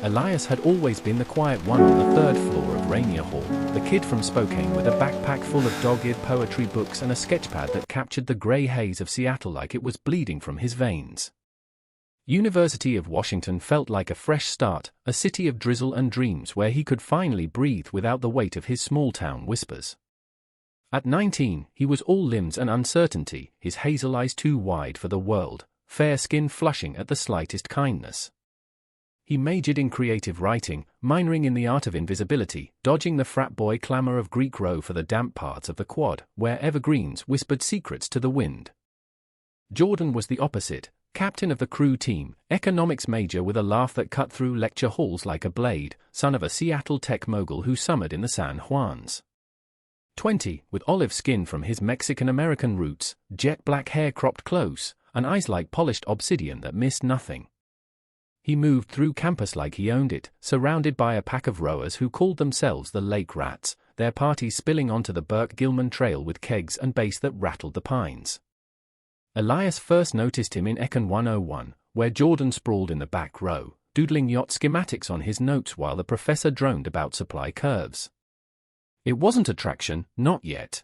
Elias had always been the quiet one on the third floor of Rainier Hall, the kid from Spokane with a backpack full of dog-eared poetry books and a sketchpad that captured the gray haze of Seattle like it was bleeding from his veins. University of Washington felt like a fresh start, a city of drizzle and dreams where he could finally breathe without the weight of his small-town whispers. At 19, he was all limbs and uncertainty, his hazel eyes too wide for the world, fair skin flushing at the slightest kindness. He majored in creative writing, minoring in the art of invisibility, dodging the frat boy clamor of Greek Row for the damp parts of the quad, where evergreens whispered secrets to the wind. Jordan was the opposite, captain of the crew team, economics major with a laugh that cut through lecture halls like a blade, son of a Seattle tech mogul who summered in the San Juans. 20, with olive skin from his Mexican-American roots, jet black hair cropped close, and eyes like polished obsidian that missed nothing. He moved through campus like he owned it, surrounded by a pack of rowers who called themselves the Lake Rats, their parties spilling onto the Burke-Gilman Trail with kegs and bass that rattled the pines. Elias first noticed him in Econ 101, where Jordan sprawled in the back row, doodling yacht schematics on his notes while the professor droned about supply curves. It wasn't attraction, not yet.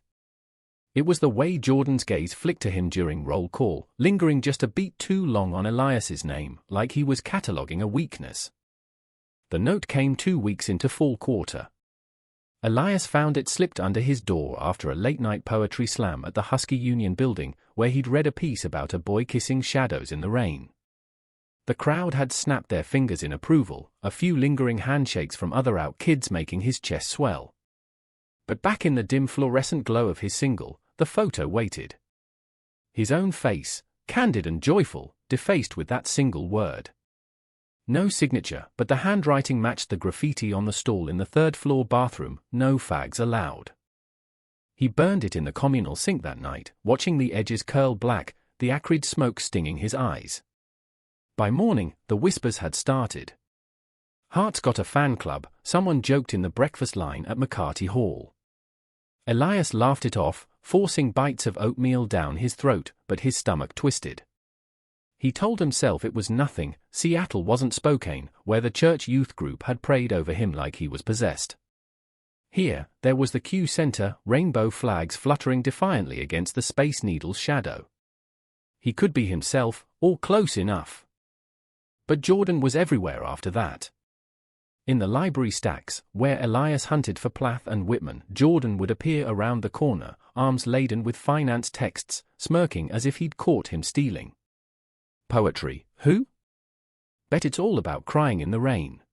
It was the way Jordan's gaze flicked to him during roll call, lingering just a beat too long on Elias's name, like he was cataloging a weakness. The note came 2 weeks into fall quarter. Elias found it slipped under his door after a late-night poetry slam at the Husky Union building, where he'd read a piece about a boy kissing shadows in the rain. The crowd had snapped their fingers in approval, a few lingering handshakes from other out kids making his chest swell. But back in the dim fluorescent glow of his single, the photo waited. His own face, candid and joyful, defaced with that single word. No signature, but the handwriting matched the graffiti on the stall in the third-floor bathroom, no fags allowed. He burned it in the communal sink that night, watching the edges curl black, the acrid smoke stinging his eyes. By morning, the whispers had started. Hart's got a fan club, someone joked in the breakfast line at McCarty Hall. Elias laughed it off, forcing bites of oatmeal down his throat, but his stomach twisted. He told himself it was nothing, Seattle wasn't Spokane, where the church youth group had prayed over him like he was possessed. Here, there was the Q Center, rainbow flags fluttering defiantly against the Space Needle's shadow. He could be himself, or close enough. But Jordan was everywhere after that. In the library stacks, where Elias hunted for Plath and Whitman, Jordan would appear around the corner, arms laden with finance texts, smirking as if he'd caught him stealing. Poetry, who? Bet it's all about crying in the rain.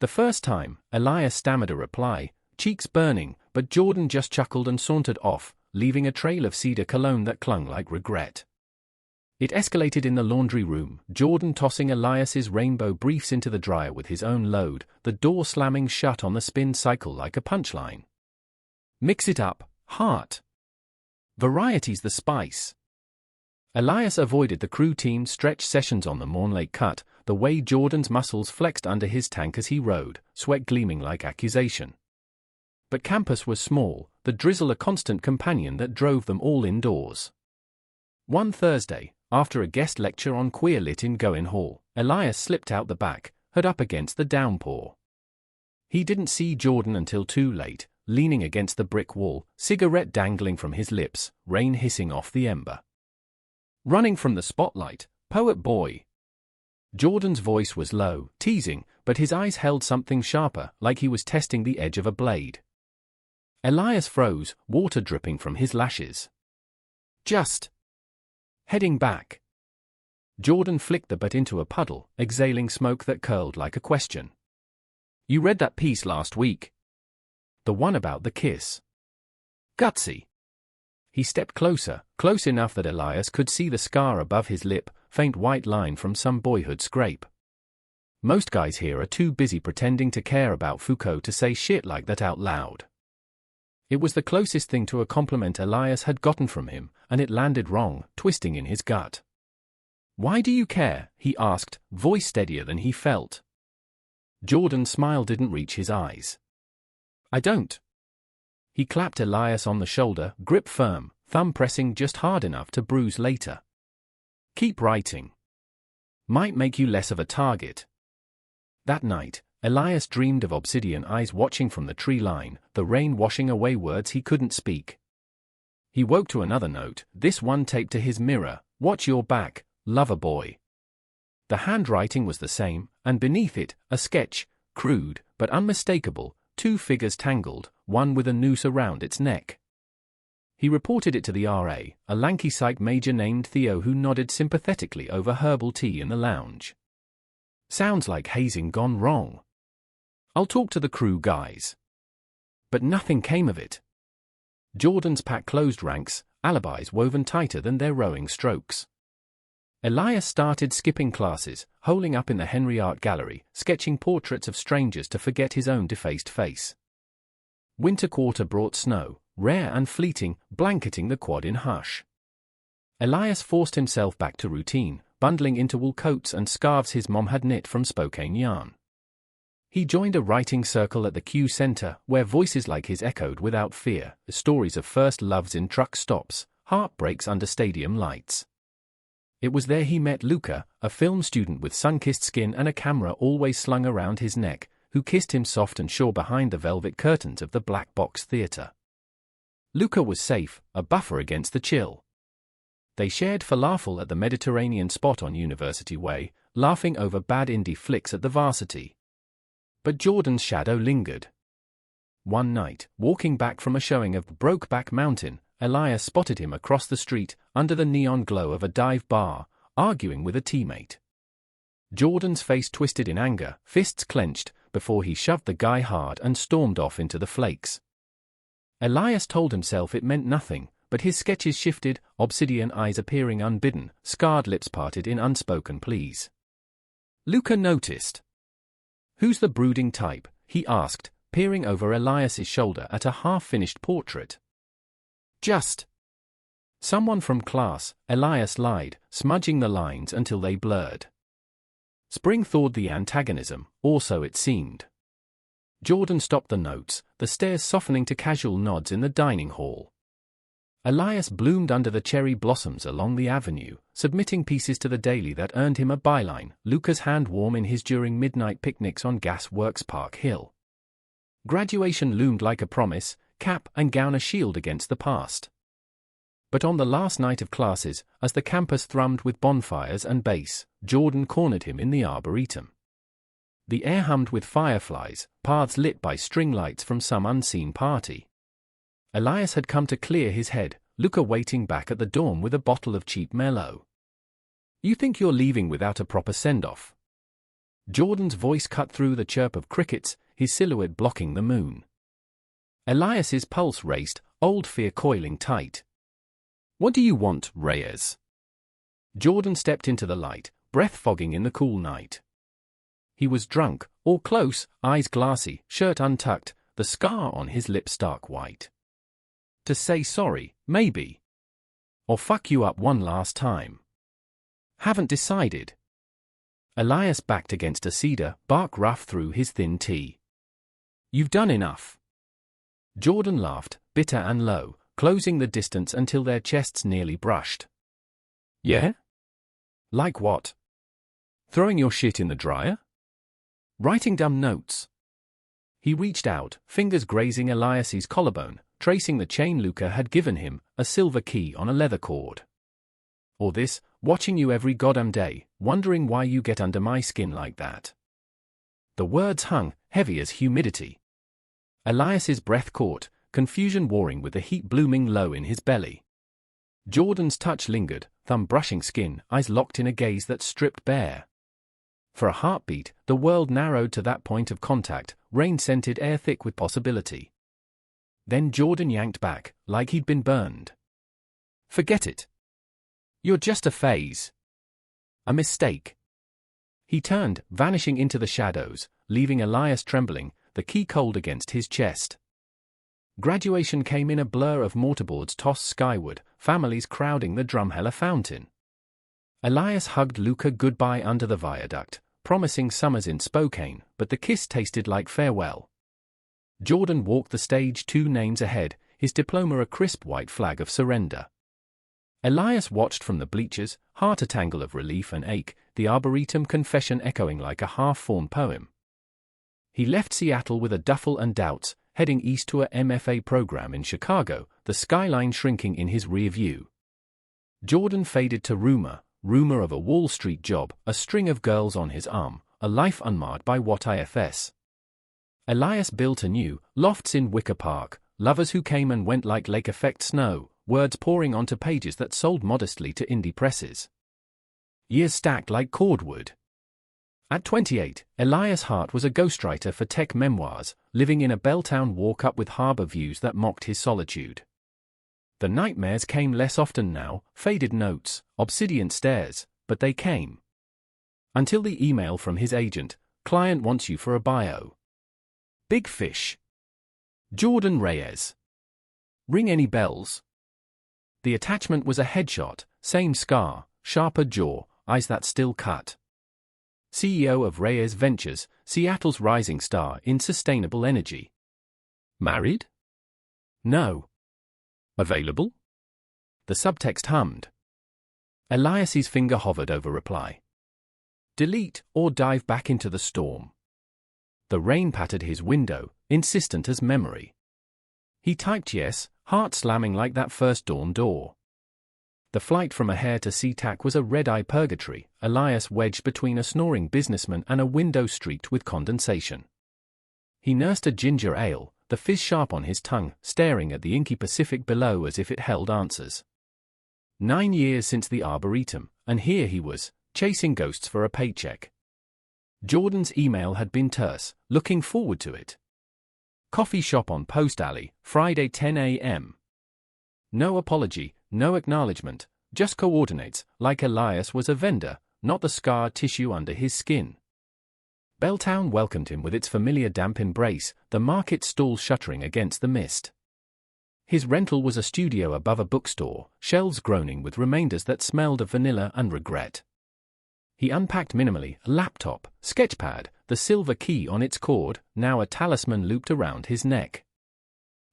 The first time, Elias stammered a reply, cheeks burning, but Jordan just chuckled and sauntered off, leaving a trail of cedar cologne that clung like regret. It escalated in the laundry room, Jordan tossing Elias's rainbow briefs into the dryer with his own load, the door slamming shut on the spin cycle like a punchline. Mix it up, Hart. Variety's the spice. Elias avoided the crew team stretch sessions on the Morn Lake cut, the way Jordan's muscles flexed under his tank as he rode, sweat gleaming like accusation. But campus was small, the drizzle a constant companion that drove them all indoors. One Thursday, after a guest lecture on queer lit in Goen Hall, Elias slipped out the back, hood up against the downpour. He didn't see Jordan until too late, leaning against the brick wall, cigarette dangling from his lips, rain hissing off the ember. Running from the spotlight, poet boy. Jordan's voice was low, teasing, but his eyes held something sharper, like he was testing the edge of a blade. Elias froze, water dripping from his lashes. Just. Heading back. Jordan flicked the butt into a puddle, exhaling smoke that curled like a question. You read that piece last week? The one about the kiss. Gutsy. He stepped closer, close enough that Elias could see the scar above his lip, faint white line from some boyhood scrape. Most guys here are too busy pretending to care about Foucault to say shit like that out loud. It was the closest thing to a compliment Elias had gotten from him, and it landed wrong, twisting in his gut. Why do you care? He asked, voice steadier than he felt. Jordan's smile didn't reach his eyes. I don't. He clapped Elias on the shoulder, grip firm, thumb pressing just hard enough to bruise later. Keep writing. Might make you less of a target. That night, Elias dreamed of obsidian eyes watching from the tree line, the rain washing away words he couldn't speak. He woke to another note, this one taped to his mirror, "Watch your back, lover boy." The handwriting was the same, and beneath it, a sketch, crude, but unmistakable, two figures tangled, one with a noose around its neck. He reported it to the RA, a lanky psych major named Theo who nodded sympathetically over herbal tea in the lounge. "Sounds like hazing gone wrong. I'll talk to the crew guys." But nothing came of it. Jordan's pack closed ranks, alibis woven tighter than their rowing strokes. Elias started skipping classes, holing up in the Henry Art Gallery, sketching portraits of strangers to forget his own defaced face. Winter quarter brought snow, rare and fleeting, blanketing the quad in hush. Elias forced himself back to routine, bundling into wool coats and scarves his mom had knit from Spokane yarn. He joined a writing circle at the Q Center, where voices like his echoed without fear, stories of first loves in truck stops, heartbreaks under stadium lights. It was there he met Luca, a film student with sun-kissed skin and a camera always slung around his neck, who kissed him soft and sure behind the velvet curtains of the Black Box Theater. Luca was safe, a buffer against the chill. They shared falafel at the Mediterranean spot on University Way, laughing over bad indie flicks at the Varsity. But Jordan's shadow lingered. One night, walking back from a showing of Brokeback Mountain, Elias spotted him across the street, under the neon glow of a dive bar, arguing with a teammate. Jordan's face twisted in anger, fists clenched, before he shoved the guy hard and stormed off into the flakes. Elias told himself it meant nothing, but his sketches shifted, obsidian eyes appearing unbidden, scarred lips parted in unspoken pleas. Luca noticed. "Who's the brooding type?" he asked, peering over Elias's shoulder at a half-finished portrait. "Just someone from class," Elias lied, smudging the lines until they blurred. Spring thawed the antagonism, or so it seemed. Jordan stopped the notes, the stares softening to casual nods in the dining hall. Elias bloomed under the cherry blossoms along the avenue, submitting pieces to the daily that earned him a byline, Luca's hand warm in his during midnight picnics on Gas Works Park Hill. Graduation loomed like a promise, cap and gown a shield against the past. But on the last night of classes, as the campus thrummed with bonfires and bass, Jordan cornered him in the arboretum. The air hummed with fireflies, paths lit by string lights from some unseen party. Elias had come to clear his head, Luca waiting back at the dorm with a bottle of cheap Merlot. "You think you're leaving without a proper send-off?" Jordan's voice cut through the chirp of crickets, his silhouette blocking the moon. Elias's pulse raced, old fear coiling tight. "What do you want, Reyes?" Jordan stepped into the light, breath fogging in the cool night. He was drunk, or close, eyes glassy, shirt untucked, the scar on his lip stark white. "To say sorry, maybe. Or fuck you up one last time." "Haven't decided." Elias backed against a cedar, bark rough through his thin tee. "You've done enough." Jordan laughed, bitter and low, closing the distance until their chests nearly brushed. "Yeah? Like what? Throwing your shit in the dryer? Writing dumb notes?" He reached out, fingers grazing Elias's collarbone, tracing the chain Luca had given him, a silver key on a leather cord. "Or this, watching you every goddamn day, wondering why you get under my skin like that." The words hung, heavy as humidity. Elias's breath caught, confusion warring with the heat blooming low in his belly. Jordan's touch lingered, thumb brushing skin, eyes locked in a gaze that stripped bare. For a heartbeat, the world narrowed to that point of contact, rain-scented air thick with possibility. Then Jordan yanked back, like he'd been burned. "Forget it. You're just a phase. A mistake." He turned, vanishing into the shadows, leaving Elias trembling, the key cold against his chest. Graduation came in a blur of mortarboards tossed skyward, families crowding the Drumheller fountain. Elias hugged Luca goodbye under the viaduct, promising summers in Spokane, but the kiss tasted like farewell. Jordan walked the stage 2 lanes ahead, his diploma a crisp white flag of surrender. Elias watched from the bleachers, heart a tangle of relief and ache, the arboretum confession echoing like a half-formed poem. He left Seattle with a duffel and doubts, heading east to a MFA program in Chicago, the skyline shrinking in his rear view. Jordan faded to rumor of a Wall Street job, a string of girls on his arm, a life unmarred by what ifs. Elias built anew, lofts in Wicker Park, lovers who came and went like lake effect snow, words pouring onto pages that sold modestly to indie presses. Years stacked like cordwood. At 28, Elias Hart was a ghostwriter for tech memoirs, living in a Belltown walk-up with harbor views that mocked his solitude. The nightmares came less often now, faded notes, obsidian stares, but they came. Until the email from his agent, "Client wants you for a bio." Big fish. Jordan Reyes. Ring any bells? The attachment was a headshot, same scar, sharper jaw, eyes that still cut. CEO of Reyes Ventures, Seattle's rising star in sustainable energy. Married? No. Available? The subtext hummed. Elias's finger hovered over reply. Delete or dive back into the storm. The rain pattered his window, insistent as memory. He typed yes, heart slamming like that first dawn door. The flight from O'Hare to SeaTac was a red-eye purgatory, Elias wedged between a snoring businessman and a window streaked with condensation. He nursed a ginger ale, the fizz sharp on his tongue, staring at the inky Pacific below as if it held answers. 9 years since the Arboretum, and here he was, chasing ghosts for a paycheck. Jordan's email had been terse, looking forward to it. Coffee shop on Post Alley, Friday 10 a.m. No apology, no acknowledgement, just coordinates, like Elias was a vendor, not the scar tissue under his skin. Belltown welcomed him with its familiar damp embrace, the market stall shuttering against the mist. His rental was a studio above a bookstore, shelves groaning with remainders that smelled of vanilla and regret. He unpacked minimally, a laptop, sketchpad, the silver key on its cord, now a talisman looped around his neck.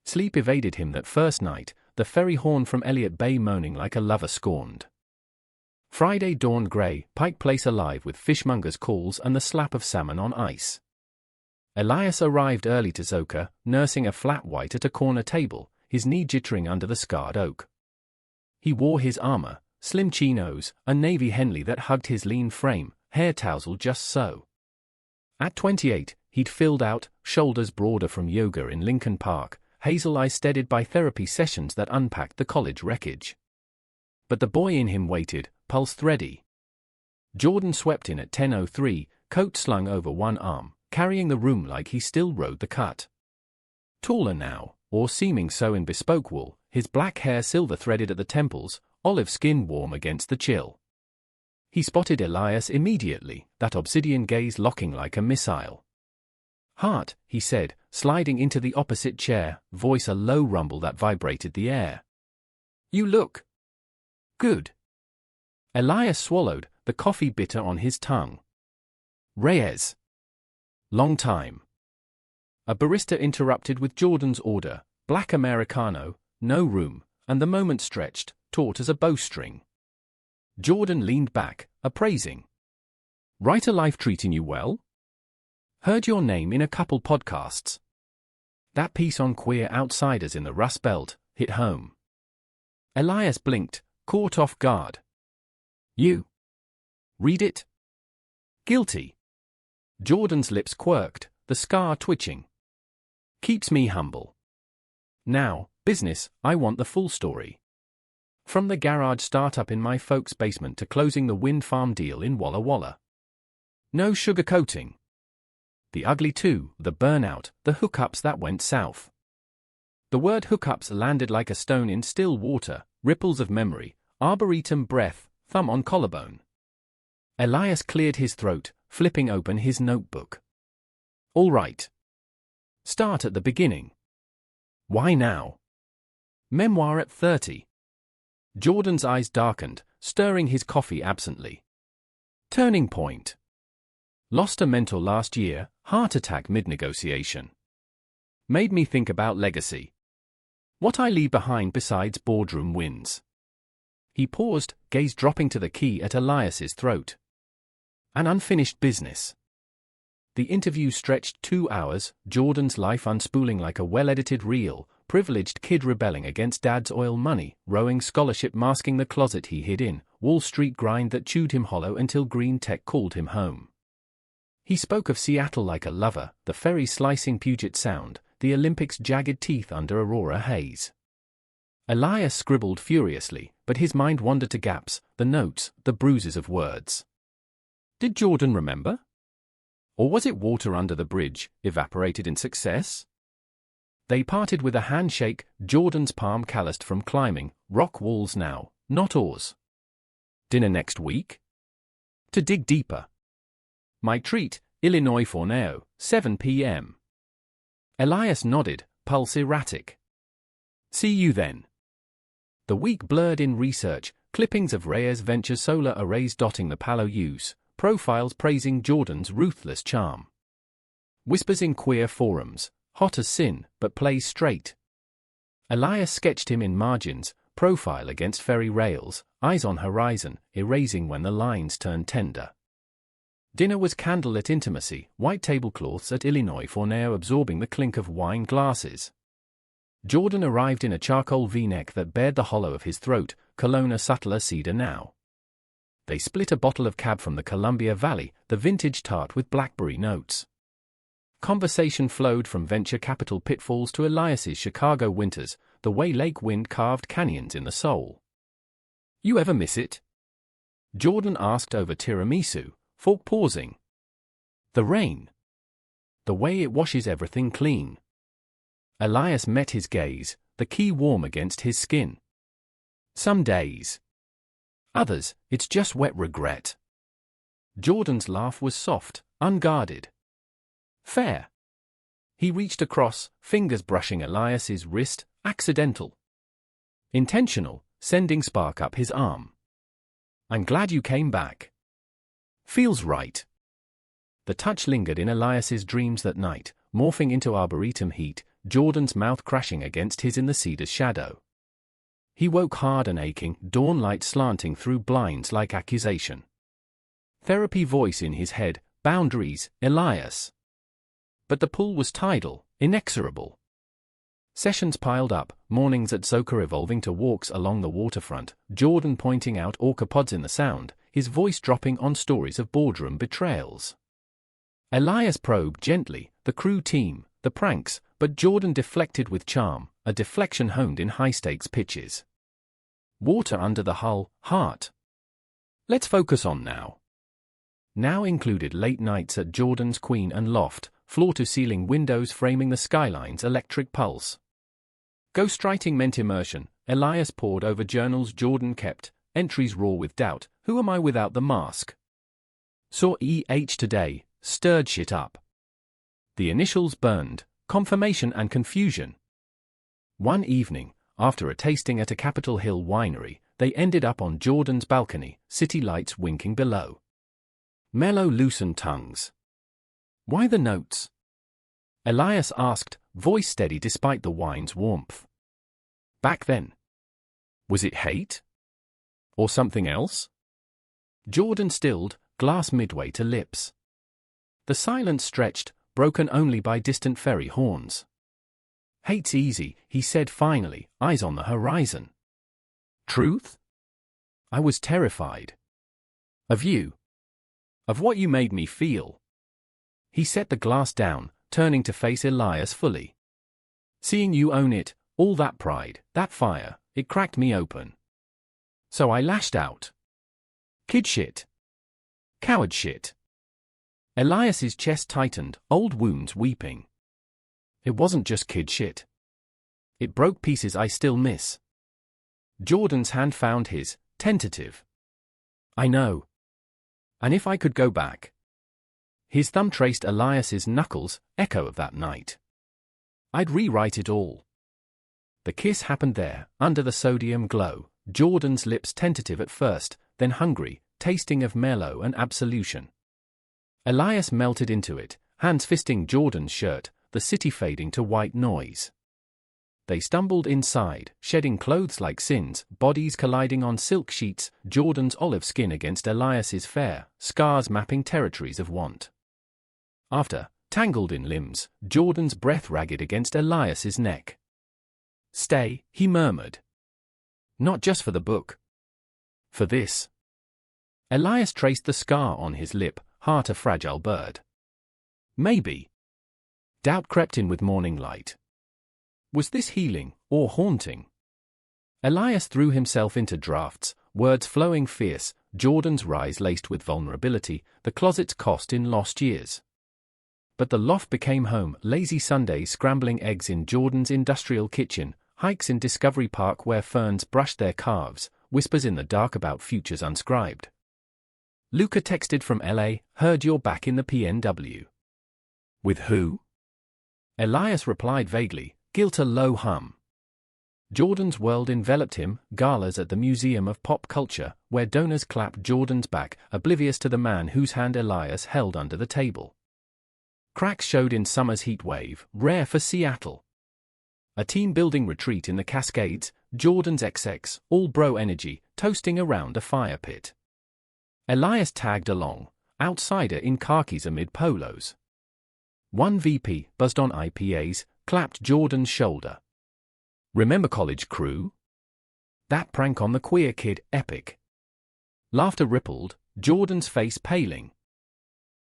Sleep evaded him that first night, the ferry horn from Elliott Bay moaning like a lover scorned. Friday dawned grey, Pike Place alive with fishmongers' calls and the slap of salmon on ice. Elias arrived early to Zoka, nursing a flat white at a corner table, his knee jittering under the scarred oak. He wore his armor, slim chinos, a navy Henley that hugged his lean frame, hair tousled just so. At 28, he'd filled out, shoulders broader from yoga in Lincoln Park, hazel eyes steadied by therapy sessions that unpacked the college wreckage. But the boy in him waited, pulse thready. Jordan swept in at 10:03, coat slung over one arm, carrying the room like he still rode the cut. Taller now, or seeming so in bespoke wool, his black hair silver-threaded at the temples, olive skin warm against the chill. He spotted Elias immediately, that obsidian gaze locking like a missile. "Hart," he said, sliding into the opposite chair, voice a low rumble that vibrated the air. "You look good." Elias swallowed, the coffee bitter on his tongue. "Reyes. Long time." A barista interrupted with Jordan's order, black Americano, no room, and the moment stretched, taut as a bowstring. Jordan leaned back, appraising. "Writer life treating you well? Heard your name in a couple podcasts. That piece on queer outsiders in the Rust Belt hit home." Elias blinked, caught off guard. "You read it?" "Guilty." Jordan's lips quirked, the scar twitching. "Keeps me humble. Now, business, I want the full story. From the garage startup in my folks' basement to closing the wind farm deal in Walla Walla. No sugarcoating. The ugly too, the burnout, the hookups that went south." The word hookups landed like a stone in still water, ripples of memory, arboretum breath, thumb on collarbone. Elias cleared his throat, flipping open his notebook. "All right. Start at the beginning. Why now?" "Memoir at 30. Jordan's eyes darkened, stirring his coffee absently. "Turning point. Lost a mentor last year, heart attack mid-negotiation. Made me think about legacy. What I leave behind besides boardroom wins." He paused, gaze dropping to the key at Elias's throat. "An unfinished business. The interview stretched 2 hours, Jordan's life unspooling like a well-edited reel, privileged kid rebelling against dad's oil money, rowing scholarship masking the closet he hid in, Wall Street grind that chewed him hollow until green tech called him home. He spoke of Seattle like a lover, the ferry slicing Puget Sound, the Olympics' jagged teeth under aurora haze. Elias scribbled furiously, but his mind wandered to gaps, the notes, the bruises of words. Did Jordan remember? Or was it water under the bridge, evaporated in success? They parted with a handshake, Jordan's palm calloused from climbing, rock walls now, not oars. Dinner next week? To dig deeper. My treat, Illinois Forneo, 7 p.m. Elias nodded, pulse erratic. See you then. The week blurred in research, clippings of Reyes Venture solar arrays dotting the Palo U's, profiles praising Jordan's ruthless charm. Whispers in queer forums, hot as sin, but plays straight. Elias sketched him in margins, profile against ferry rails, eyes on horizon, erasing when the lines turned tender. Dinner was candlelit intimacy, white tablecloths at Illinois Forneo absorbing the clink of wine glasses. Jordan arrived in a charcoal V-neck that bared the hollow of his throat, cologne a subtler cedar now. They split a bottle of cab from the Columbia Valley, the vintage tart with blackberry notes. Conversation flowed from venture capital pitfalls to Elias's Chicago winters, the way lake wind carved canyons in the soul. You ever miss it? Jordan asked over tiramisu, fork pausing. The rain. The way it washes everything clean. Elias met his gaze, the key warm against his skin. Some days. Others, it's just wet regret. Jordan's laugh was soft, unguarded. Fair. He reached across, fingers brushing Elias's wrist, accidental. Intentional, sending spark up his arm. I'm glad you came back. Feels right. The touch lingered in Elias's dreams that night, morphing into arboretum heat, Jordan's mouth crashing against his in the cedar's shadow. He woke hard and aching, dawn light slanting through blinds like accusation. Therapy voice in his head, boundaries, Elias. But the pull was tidal, inexorable. Sessions piled up, mornings at Soka evolving to walks along the waterfront, Jordan pointing out orcapods in the sound, his voice dropping on stories of boardroom betrayals. Elias probed gently, the crew team, the pranks, but Jordan deflected with charm, a deflection honed in high-stakes pitches. Water under the hull, heart. Let's focus on now. Now included late nights at Jordan's Queen and Loft, floor-to-ceiling windows framing the skyline's electric pulse. Ghostwriting meant immersion, Elias pored over journals Jordan kept, entries raw with doubt, who am I without the mask? Saw E.H. today, stirred shit up. The initials burned, confirmation and confusion. One evening, after a tasting at a Capitol Hill winery, they ended up on Jordan's balcony, city lights winking below. Mellow loosened tongues. Why the notes? Elias asked, voice steady despite the wine's warmth. Back then. Was it hate? Or something else? Jordan stilled, glass midway to lips. The silence stretched, broken only by distant ferry horns. Hate's easy, he said finally, eyes on the horizon. Truth? I was terrified. Of you. Of what you made me feel. He set the glass down, turning to face Elias fully. Seeing you own it, all that pride, that fire, it cracked me open. So I lashed out. Kid shit. Coward shit. Elias's chest tightened, old wounds weeping. It wasn't just kid shit. It broke pieces I still miss. Jordan's hand found his, tentative. I know. And if I could go back. His thumb traced Elias's knuckles, echo of that night. I'd rewrite it all. The kiss happened there, under the sodium glow, Jordan's lips tentative at first, then hungry, tasting of mellow and absolution. Elias melted into it, hands fisting Jordan's shirt, the city fading to white noise. They stumbled inside, shedding clothes like sins, bodies colliding on silk sheets, Jordan's olive skin against Elias's fair, scars mapping territories of want. After, tangled in limbs, Jordan's breath ragged against Elias's neck. "Stay," he murmured. "Not just for the book. For this." Elias traced the scar on his lip, heart a fragile bird. Maybe. Doubt crept in with morning light. Was this healing, or haunting? Elias threw himself into drafts, words flowing fierce, Jordan's rise laced with vulnerability, the closet's cost in lost years. But the loft became home, lazy Sundays scrambling eggs in Jordan's industrial kitchen, hikes in Discovery Park where ferns brushed their calves, whispers in the dark about futures unscribed. Luca texted from LA, "Heard you're back in the PNW." "With who?" Elias replied vaguely, guilt a low hum. Jordan's world enveloped him, galas at the Museum of Pop Culture, where donors clapped Jordan's back, oblivious to the man whose hand Elias held under the table. Cracks showed in summer's heat wave, rare for Seattle. A team-building retreat in the Cascades, Jordan's XX, all-bro energy, toasting around a fire pit. Elias tagged along, outsider in khakis amid polos. One VP, buzzed on IPAs, clapped Jordan's shoulder. "Remember college crew? That prank on the queer kid, epic." Laughter rippled, Jordan's face paling.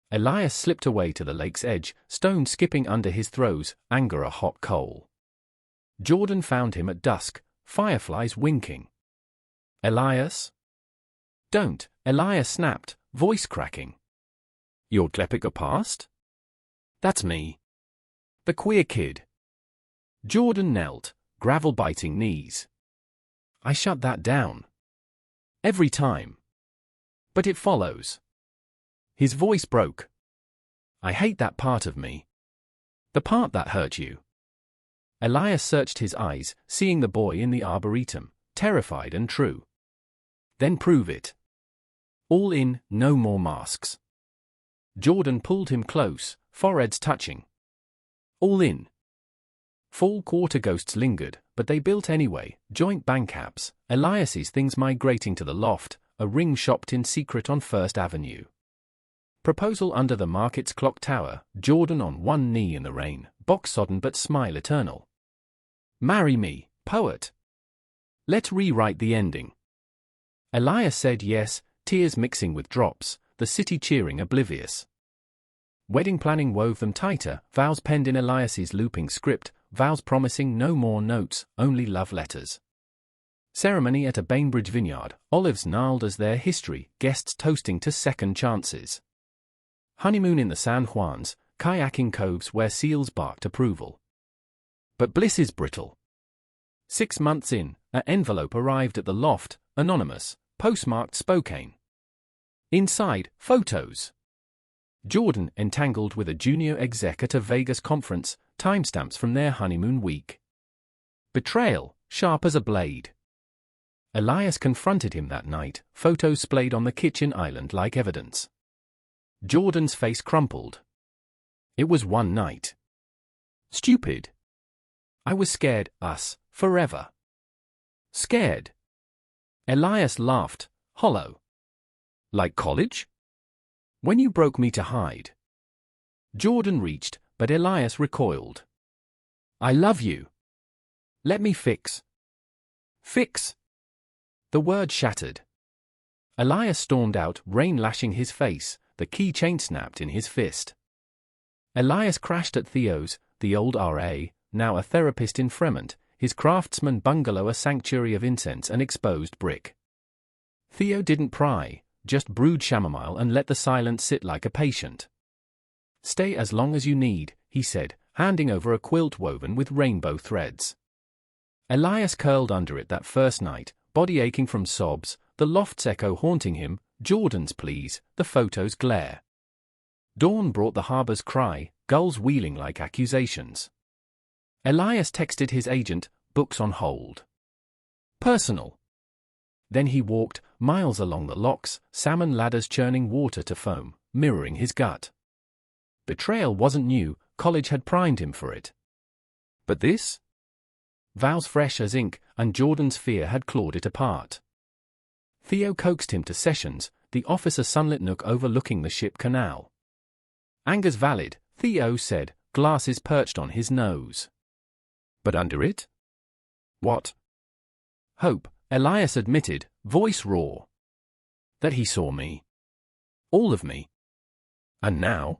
Elias slipped away to the lake's edge, stones skipping under his throws, anger a hot coal. Jordan found him at dusk, fireflies winking. "Elias?" "Don't," Elias snapped, voice cracking. "Your Glepica past?" "That's me. The queer kid." Jordan knelt, gravel-biting knees. "I shut that down. Every time. But it follows." His voice broke. "I hate that part of me. The part that hurt you." Elias searched his eyes, seeing the boy in the arboretum, terrified and true. "Then prove it. All in, no more masks." Jordan pulled him close, foreheads touching. "All in." Fall quarter ghosts lingered, but they built anyway, joint bank apps, Elias's things migrating to the loft, a ring shopped in secret on First Avenue. Proposal under the market's clock tower, Jordan on one knee in the rain, box-sodden but smile eternal. "Marry me, poet. Let's rewrite the ending." Elias said yes, tears mixing with drops, the city cheering oblivious. Wedding planning wove them tighter, vows penned in Elias's looping script, vows promising no more notes, only love letters. Ceremony at a Bainbridge vineyard, olives gnarled as their history, guests toasting to second chances. Honeymoon in the San Juans, kayaking coves where seals barked approval. But bliss is brittle. 6 months in, an envelope arrived at the loft, anonymous, postmarked Spokane. Inside, photos. Jordan entangled with a junior exec at a Vegas conference, timestamps from their honeymoon week. Betrayal, sharp as a blade. Elias confronted him that night, photos splayed on the kitchen island like evidence. Jordan's face crumpled. It was one night. Stupid. I was scared, us, forever. Scared. Elias laughed, hollow. Like college? When you broke me to hide. Jordan reached, but Elias recoiled. I love you. Let me fix. Fix. The word shattered. Elias stormed out, rain lashing his face, the key chain snapped in his fist. Elias crashed at Theo's, the old RA, now a therapist in Fremont, his craftsman bungalow a sanctuary of incense and exposed brick. Theo didn't pry, just brewed chamomile and let the silence sit like a patient. Stay as long as you need, he said, handing over a quilt woven with rainbow threads. Elias curled under it that first night, body aching from sobs, the loft's echo haunting him, Jordan's pleas, the photo's glare. Dawn brought the harbor's cry, gulls wheeling like accusations. Elias texted his agent, books on hold. Personal. Then he walked, miles along the locks, salmon ladders churning water to foam, mirroring his gut. Betrayal wasn't new, college had primed him for it. But this? Vows fresh as ink, and Jordan's fear had clawed it apart. Theo coaxed him to Sessions, the office a sunlit nook overlooking the ship canal. Anger's valid, Theo said, glasses perched on his nose. But under it? What? Hope, Elias admitted, voice raw. That he saw me. All of me. And now?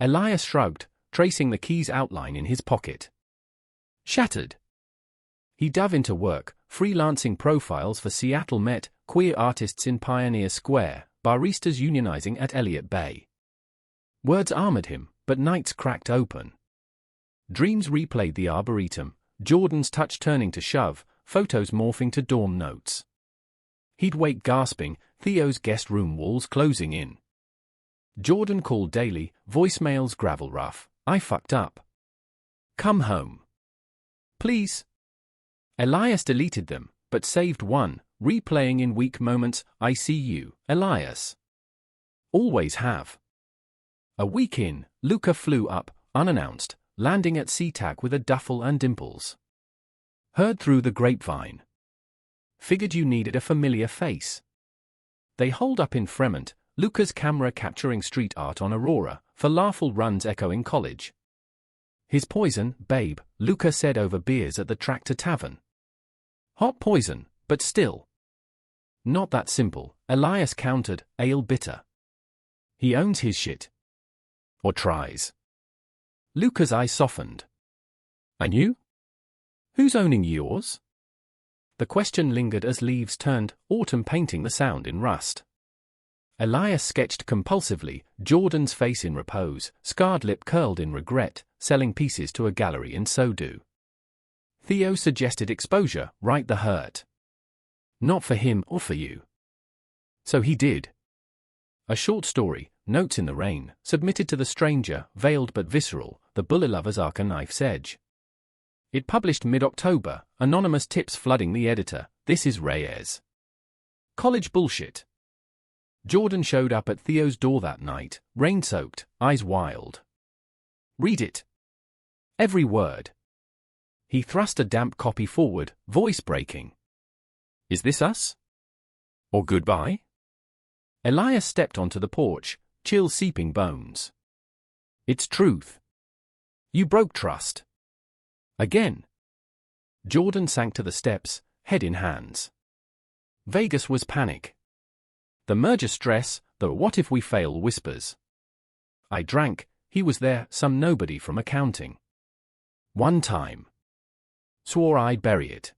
Elias shrugged, tracing the key's outline in his pocket. Shattered. He dove into work, freelancing profiles for Seattle Met, queer artists in Pioneer Square, baristas unionizing at Elliott Bay. Words armored him, but nights cracked open. Dreams replayed the arboretum, Jordan's touch turning to shove, photos morphing to dorm notes. He'd wake gasping, Theo's guest room walls closing in. Jordan called daily, voicemails gravel rough, I fucked up. Come home. Please. Elias deleted them, but saved one, replaying in weak moments, I see you, Elias. Always have. A week in, Luca flew up, unannounced, landing at SeaTac with a duffel and dimples. Heard through the grapevine. Figured you needed a familiar face. They holed up in Fremont, Luca's camera capturing street art on Aurora, falafel runs echoing college. His poison, babe, Luca said over beers at the Tractor Tavern. Hot poison, but still. Not that simple, Elias countered, ale bitter. He owns his shit. Or tries. Luca's eyes softened. And you? Who's owning yours? The question lingered as leaves turned, autumn painting the sound in rust. Elias sketched compulsively, Jordan's face in repose, scarred lip curled in regret, selling pieces to a gallery in Sodo. Theo suggested exposure, right the hurt. Not for him or for you. So he did. A short story, Notes in the Rain, submitted to the stranger, veiled but visceral, the bullet lover's arc a knife's edge. It published mid-October, anonymous tips flooding the editor, this is Reyes. College bullshit. Jordan showed up at Theo's door that night, rain-soaked, eyes wild. Read it. Every word. He thrust a damp copy forward, voice breaking. Is this us? Or goodbye? Elias stepped onto the porch, chill seeping bones. It's truth. You broke trust. Again. Jordan sank to the steps, head in hands. Vegas was panic. The merger stress, the what if we fail whispers. I drank, he was there, some nobody from accounting. One time. Swore I'd bury it.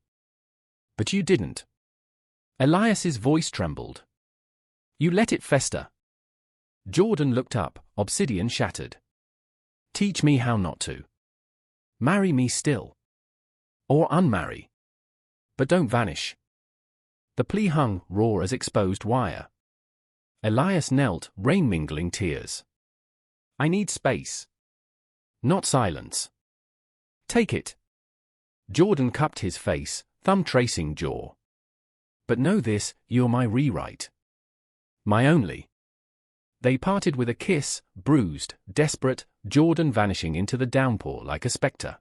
But you didn't. Elias's voice trembled. You let it fester. Jordan looked up, obsidian shattered. Teach me how not to. Marry me still. Or unmarry. But don't vanish. The plea hung, raw as exposed wire. Elias knelt, rain-mingling tears. I need space. Not silence. Take it. Jordan cupped his face, thumb tracing jaw. But know this, you're my rewrite. My only. They parted with a kiss, bruised, desperate, Jordan vanishing into the downpour like a spectre.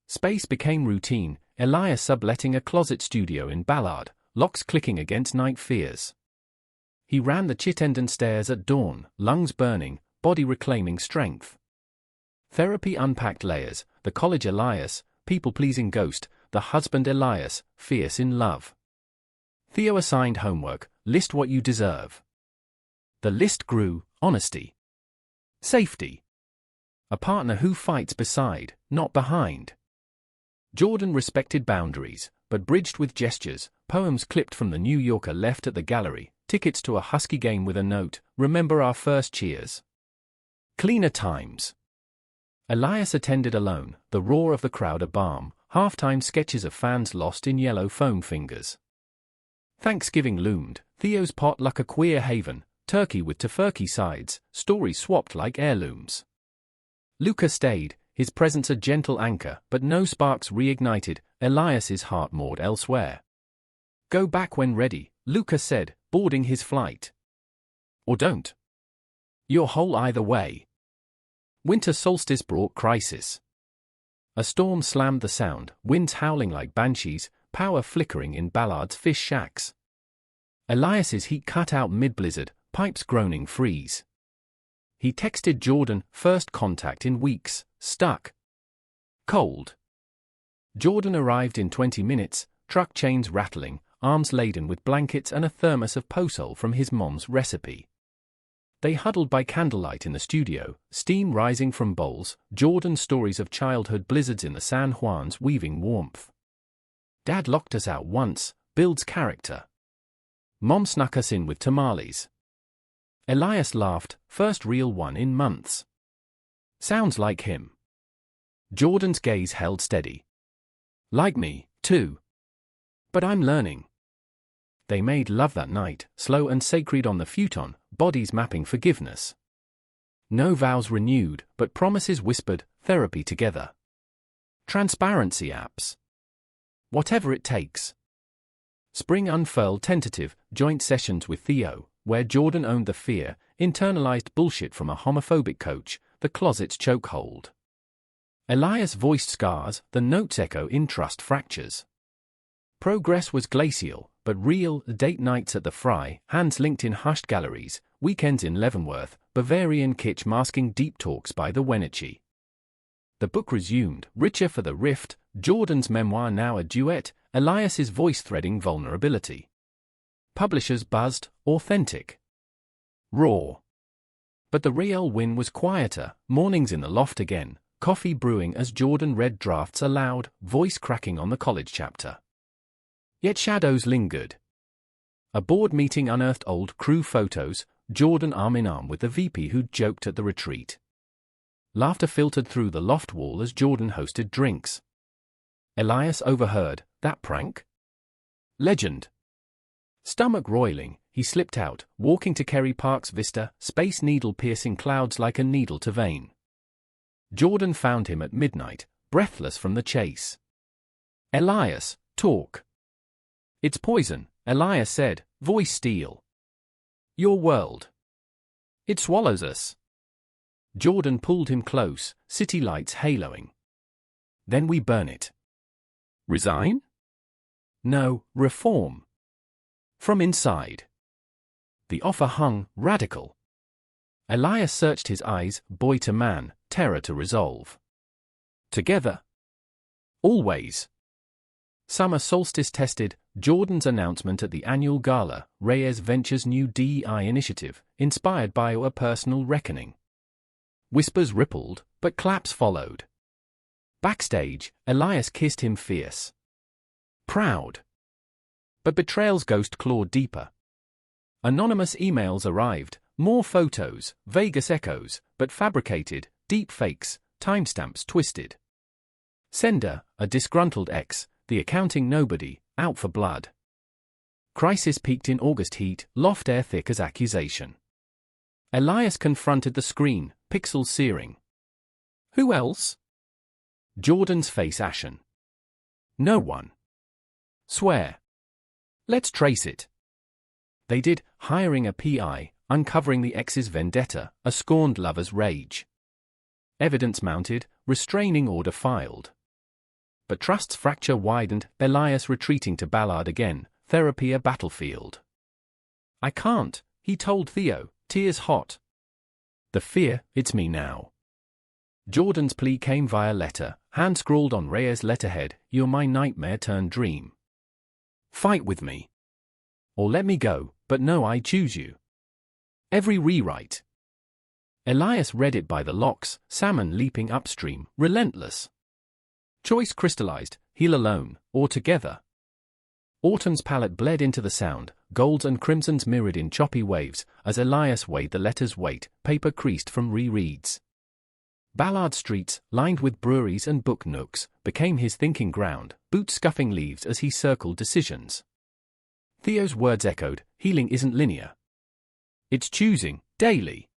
Space became routine, Elias subletting a closet studio in Ballard, locks clicking against night fears. He ran the Chittenden stairs at dawn, lungs burning, body reclaiming strength. Therapy unpacked layers, the college Elias, people-pleasing ghost, the husband Elias, fierce in love. Theo assigned homework, list what you deserve. The list grew, honesty. Safety. A partner who fights beside, not behind. Jordan respected boundaries, but bridged with gestures, poems clipped from the New Yorker left at the gallery, tickets to a Husky game with a note, remember our first cheers. Cleaner times. Elias attended alone, the roar of the crowd a balm, halftime sketches of fans lost in yellow foam fingers. Thanksgiving loomed, Theo's potluck a queer haven, turkey with tofurkey sides, stories swapped like heirlooms. Luca stayed, his presence a gentle anchor, but no sparks reignited, Elias's heart moored elsewhere. Go back when ready, Luca said, boarding his flight. Or don't. You're whole either way. Winter solstice brought crisis. A storm slammed the sound, winds howling like banshees, power flickering in Ballard's fish shacks. Elias's heat cut out mid-blizzard, pipes groaning freeze. He texted Jordan, first contact in weeks, stuck. Cold. Jordan arrived in 20 minutes, truck chains rattling, arms laden with blankets and a thermos of posol from his mom's recipe. They huddled by candlelight in the studio, steam rising from bowls, Jordan's stories of childhood blizzards in the San Juans weaving warmth. Dad locked us out once, builds character. Mom snuck us in with tamales. Elias laughed, first real one in months. Sounds like him. Jordan's gaze held steady. Like me, too. But I'm learning. They made love that night, slow and sacred on the futon, bodies mapping forgiveness. No vows renewed, but promises whispered, therapy together. Transparency apps. Whatever it takes. Spring unfurled tentative, joint sessions with Theo, where Jordan owned the fear, internalized bullshit from a homophobic coach, the closet's chokehold. Elias voiced scars, the notes echo in trust fractures. Progress was glacial, but real, date nights at the Fry, hands linked in hushed galleries, weekends in Leavenworth, Bavarian kitsch masking deep talks by the Wenatchee. The book resumed, richer for the rift, Jordan's memoir now a duet, Elias's voice threading vulnerability. Publishers buzzed, authentic. Raw. But the real win was quieter, mornings in the loft again, coffee brewing as Jordan read drafts aloud, voice cracking on the college chapter. Yet shadows lingered. A board meeting unearthed old crew photos, Jordan arm in arm with the VP who'd joked at the retreat. Laughter filtered through the loft wall as Jordan hosted drinks. Elias overheard, that prank? Legend. Stomach roiling, he slipped out, walking to Kerry Park's vista, Space Needle piercing clouds like a needle to vein. Jordan found him at midnight, breathless from the chase. Elias, talk. It's poison, Elias said, voice steel. Your world. It swallows us. Jordan pulled him close, city lights haloing. Then we burn it. Resign? No, reform. From inside. The offer hung, radical. Elias searched his eyes, boy to man, terror to resolve. Together. Always. Summer solstice tested, Jordan's announcement at the annual gala, Reyes Ventures' new DEI initiative, inspired by a personal reckoning. Whispers rippled, but claps followed. Backstage, Elias kissed him fierce. Proud. But betrayal's ghost clawed deeper. Anonymous emails arrived, more photos, Vegas echoes, but fabricated, deep fakes, timestamps twisted. Sender, a disgruntled ex, the accounting nobody, out for blood. Crisis peaked in August heat, loft air thick as accusation. Elias confronted the screen, pixels searing. Who else? Jordan's face ashen. No one. Swear. Let's trace it. They did, hiring a PI, uncovering the ex's vendetta, a scorned lover's rage. Evidence mounted, restraining order filed. But trust's fracture widened, Elias retreating to Ballard again, therapy a battlefield. I can't, he told Theo, tears hot. The fear, it's me now. Jordan's plea came via letter, hand-scrawled on Reyes' letterhead, you're my nightmare turned dream. Fight with me. Or let me go, but no, I choose you. Every rewrite. Elias read it by the locks, salmon leaping upstream, relentless. Choice crystallized, heal alone, or together. Autumn's palette bled into the sound, golds and crimsons mirrored in choppy waves, as Elias weighed the letter's weight, paper creased from rereads. Ballard streets, lined with breweries and book nooks, became his thinking ground, boots scuffing leaves as he circled decisions. Theo's words echoed, healing isn't linear. It's choosing, daily.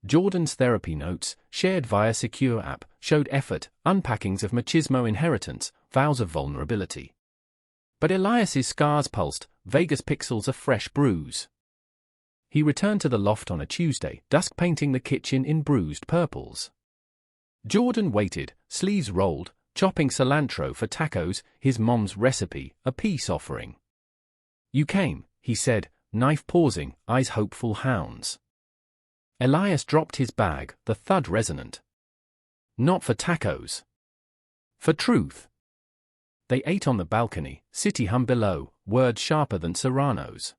Jordan's therapy notes, shared via secure app, showed effort, unpackings of machismo inheritance, vows of vulnerability. But Elias's scars pulsed, Vegas pixels a fresh bruise. He returned to the loft on a Tuesday, dusk painting the kitchen in bruised purples. Jordan waited, sleeves rolled, chopping cilantro for tacos, his mom's recipe, a peace offering. You came, he said, knife pausing, eyes hopeful hounds. Elias dropped his bag, the thud resonant. Not for tacos. For truth. They ate on the balcony, city hum below, words sharper than Serrano's.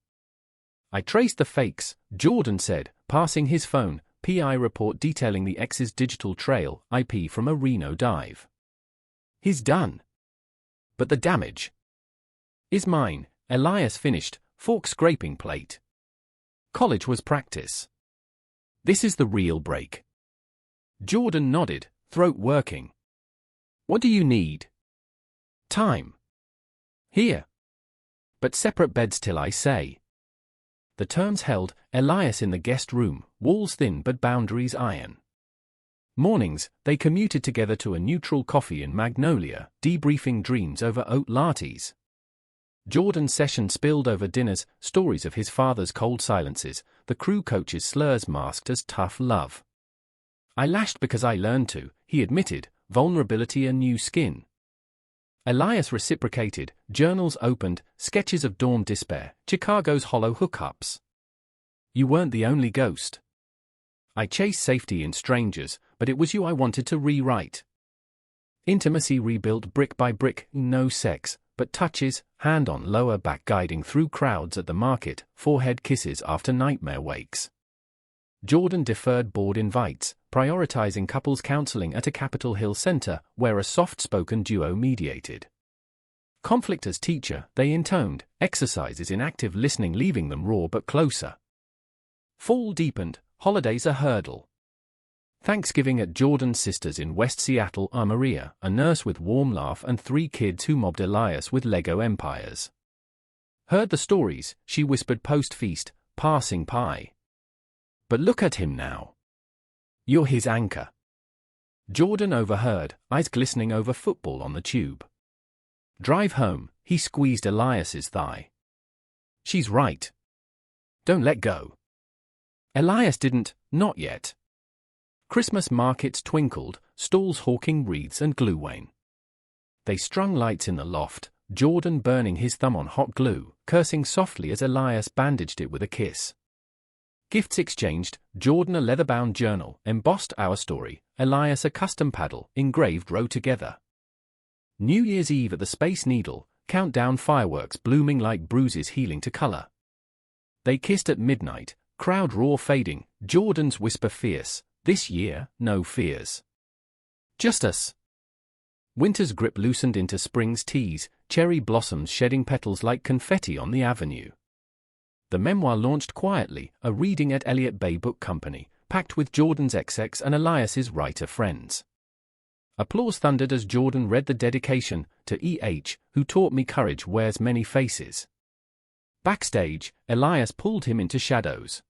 I traced the fakes, Jordan said, passing his phone, PI report detailing the ex's digital trail, IP from a Reno dive. He's done. But the damage is mine, Elias finished, fork scraping plate. College was practice. This is the real break. Jordan nodded, throat working. What do you need? Time. Here. But separate beds till I say. The terms held, Elias in the guest room, walls thin but boundaries iron. Mornings, they commuted together to a neutral coffee in Magnolia, debriefing dreams over oat lattes. Jordan's session spilled over dinners, stories of his father's cold silences, the crew coach's slurs masked as tough love. I lashed because I learned to, he admitted, vulnerability a new skin. Elias reciprocated, journals opened, sketches of dorm despair, Chicago's hollow hookups. You weren't the only ghost. I chased safety in strangers, but it was you I wanted to rewrite. Intimacy rebuilt brick by brick, no sex, but touches, hand on lower back guiding through crowds at the market, forehead kisses after nightmare wakes. Jordan deferred board invites, prioritizing couples counseling at a Capitol Hill center, where a soft-spoken duo mediated. Conflict as teacher, they intoned, exercises in active listening leaving them raw but closer. Fall deepened, holidays a hurdle. Thanksgiving at Jordan's sister's in West Seattle, Maria, a nurse with warm laugh and 3 kids who mobbed Elias with Lego empires. Heard the stories, she whispered post-feast, passing pie. But look at him now. You're his anchor. Jordan overheard, eyes glistening over football on the tube. Drive home, he squeezed Elias's thigh. She's right. Don't let go. Elias didn't, not yet. Christmas markets twinkled, stalls hawking wreaths and glühwein. They strung lights in the loft, Jordan burning his thumb on hot glue, cursing softly as Elias bandaged it with a kiss. Gifts exchanged, Jordan a leather-bound journal, embossed our story, Elias a custom paddle, engraved row together. New Year's Eve at the Space Needle, countdown fireworks blooming like bruises healing to color. They kissed at midnight, crowd roar fading, Jordan's whisper fierce, this year, no fears. Just us. Winter's grip loosened into spring's tease, cherry blossoms shedding petals like confetti on the avenue. The memoir launched quietly, a reading at Elliott Bay Book Company, packed with Jordan's XX and Elias's writer friends. Applause thundered as Jordan read the dedication, to E.H., who taught me courage wears many faces. Backstage, Elias pulled him into shadows.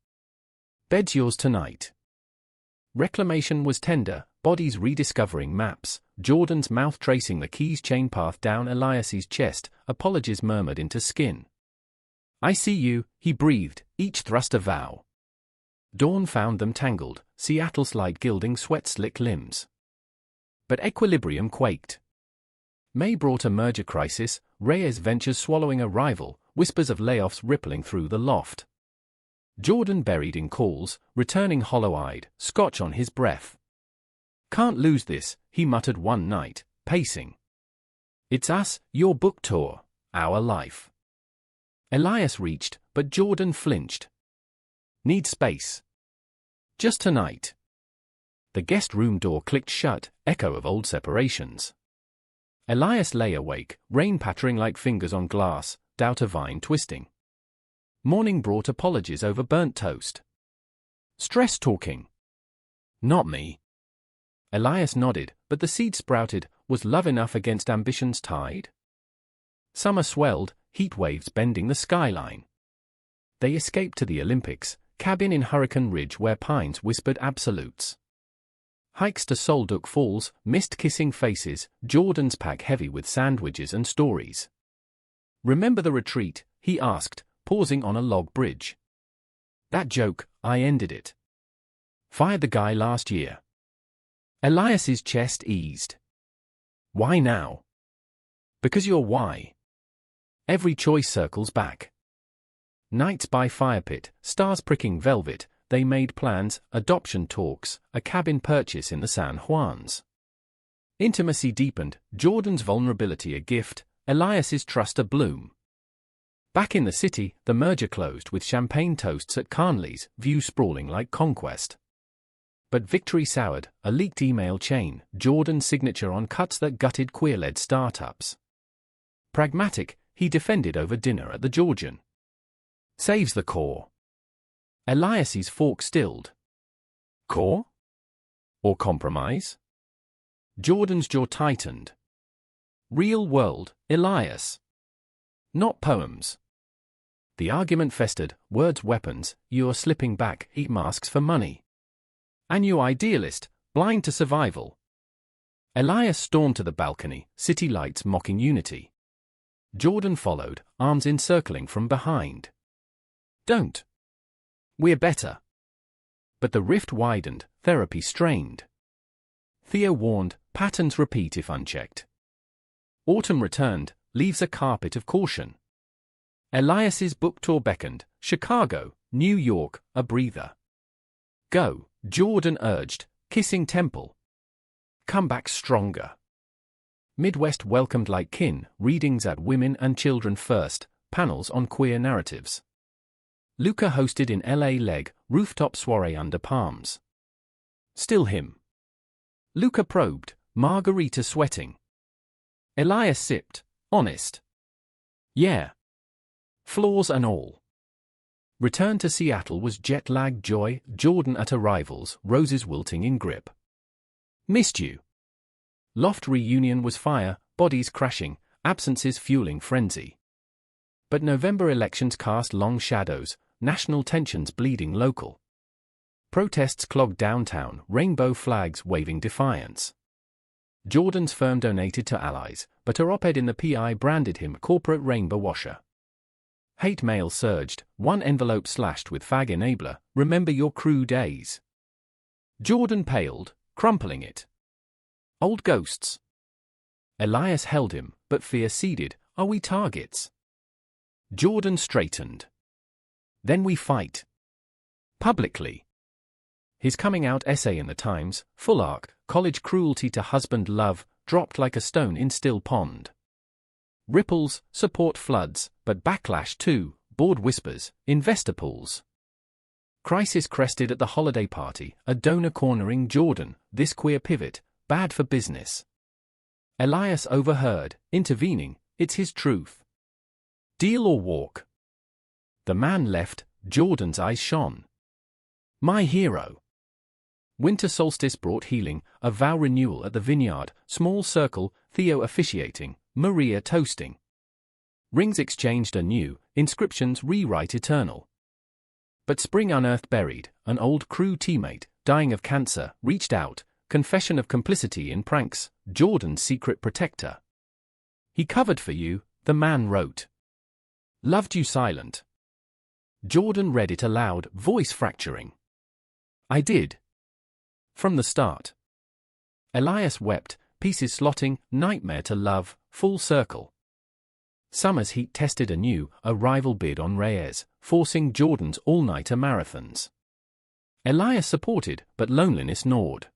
Bed's yours tonight. Reclamation was tender, bodies rediscovering maps, Jordan's mouth tracing the keys chain path down Elias's chest, apologies murmured into skin. I see you, he breathed, each thrust a vow. Dawn found them tangled, Seattle's light gilding sweat-slick limbs. But equilibrium quaked. May brought a merger crisis, Reyes Ventures swallowing a rival, whispers of layoffs rippling through the loft. Jordan buried in calls, returning hollow-eyed, scotch on his breath. Can't lose this, he muttered one night, pacing. It's us, your book tour, our life. Elias reached, but Jordan flinched. Need space. Just tonight. The guest room door clicked shut, echo of old separations. Elias lay awake, rain pattering like fingers on glass, doubt a vine twisting. Morning brought apologies over burnt toast. Stress talking. Not me. Elias nodded, but the seed sprouted, was love enough against ambition's tide? Summer swelled, heat waves bending the skyline. They escaped to the Olympics, cabin in Hurricane Ridge where pines whispered absolutes. Hikes to Solduck Falls, mist-kissing faces, Jordan's pack heavy with sandwiches and stories. Remember the retreat, he asked, pausing on a log bridge. That joke, I ended it. Fired the guy last year. Elias's chest eased. Why now? Because you're why. Every choice circles back. Nights by fire pit, stars pricking velvet, they made plans, adoption talks, a cabin purchase in the San Juans. Intimacy deepened, Jordan's vulnerability a gift, Elias's trust a bloom. Back in the city, the merger closed with champagne toasts at Carnley's, view sprawling like conquest. But victory soured, a leaked email chain, Jordan's signature on cuts that gutted queer-led startups. Pragmatic, he defended over dinner at the Georgian. Saves the core. Elias's fork stilled. Core? Or compromise? Jordan's jaw tightened. Real world, Elias. Not poems. The argument festered, words weapons, you're slipping back, he masks for money. And you idealist, blind to survival. Elias stormed to the balcony, city lights mocking unity. Jordan followed, arms encircling from behind. Don't. We're better. But the rift widened, therapy strained. Theo warned, patterns repeat if unchecked. Autumn returned, leaves a carpet of caution. Elias's book tour beckoned, Chicago, New York, a breather. Go, Jordan urged, kissing temple. Come back stronger. Midwest welcomed like kin, readings at Women and Children First, panels on queer narratives. Luca hosted in LA Leg, rooftop soiree under palms. Still him. Luca probed, margarita sweating. Elias sipped, honest. Yeah. Flaws and all. Return to Seattle was jet-lagged joy, Jordan at arrivals, roses wilting in grip. Missed you. Loft reunion was fire, bodies crashing, absences fueling frenzy. But November elections cast long shadows, national tensions bleeding local. Protests clogged downtown, rainbow flags waving defiance. Jordan's firm donated to allies, but a op-ed in the PI branded him corporate rainbow washer. Hate mail surged, one envelope slashed with fag enabler, remember your crew days. Jordan paled, crumpling it. Old ghosts. Elias held him, but fear ceded, are we targets? Jordan straightened. Then we fight. Publicly. His coming-out essay in the Times, full arc, college cruelty to husband love, dropped like a stone in still pond. Ripples, support floods, but backlash too, board whispers, investor pools. Crisis crested at the holiday party, a donor cornering Jordan, this queer pivot, bad for business. Elias overheard, intervening, it's his truth. Deal or walk? The man left, Jordan's eyes shone. My hero. Winter solstice brought healing, a vow renewal at the vineyard, small circle, Theo officiating, Maria toasting. Rings exchanged anew, inscriptions rewrite eternal. But spring unearthed buried, an old crew teammate, dying of cancer, reached out, confession of complicity in pranks, Jordan's secret protector. He covered for you, the man wrote. Loved you silent. Jordan read it aloud, voice fracturing. I did. From the start. Elias wept, pieces slotting, nightmare to love, full circle. Summer's heat tested anew, a rival bid on Reyes, forcing Jordan's all-nighter marathons. Elias supported, but loneliness gnawed.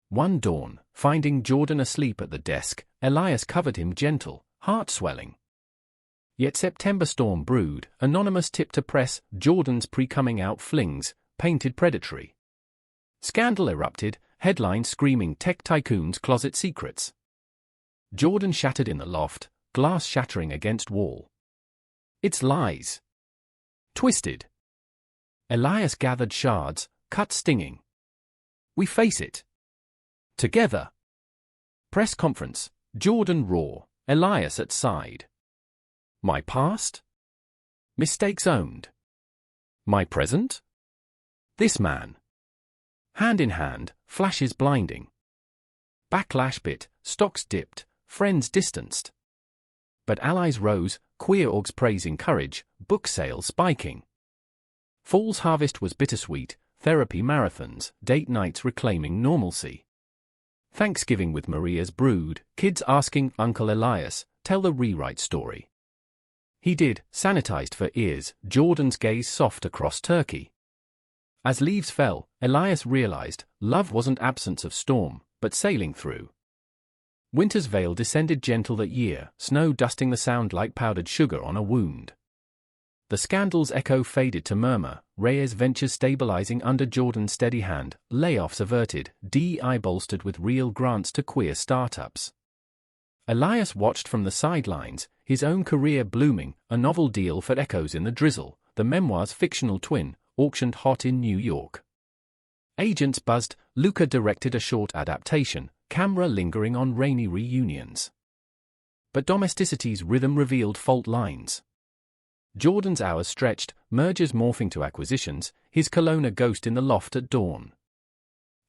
One dawn, finding Jordan asleep at the desk, Elias covered him gentle, heart swelling. Yet September storm brewed, anonymous tip to press, Jordan's pre-coming-out flings, painted predatory. Scandal erupted, headlines screaming tech tycoons' closet secrets. Jordan shattered in the loft, glass shattering against wall. It's lies. Twisted. Elias gathered shards, cut stinging. We face it. Together. Press conference, Jordan raw, Elias at side. My past? Mistakes owned. My present? This man. Hand in hand, flashes blinding. Backlash bit, stocks dipped, friends distanced. But allies rose, queer orgs praising courage, book sales spiking. Fall's harvest was bittersweet, therapy marathons, date nights reclaiming normalcy. Thanksgiving with Maria's brood, kids asking Uncle Elias, tell the rewrite story. He did, sanitized for ears, Jordan's gaze soft across Turkey. As leaves fell, Elias realized love wasn't absence of storm, but sailing through. Winter's veil descended gentle that year, snow dusting the sound like powdered sugar on a wound. The scandal's echo faded to murmur, Reyes ventures stabilizing under Jordan's steady hand, layoffs averted, DEI bolstered with real grants to queer startups. Elias watched from the sidelines, his own career blooming, a novel deal for Echoes in the Drizzle, the memoir's fictional twin, auctioned hot in New York. Agents buzzed, Luca directed a short adaptation, camera lingering on rainy reunions. But domesticity's rhythm revealed fault lines. Jordan's hours stretched, mergers morphing to acquisitions, his cologne a ghost in the loft at dawn.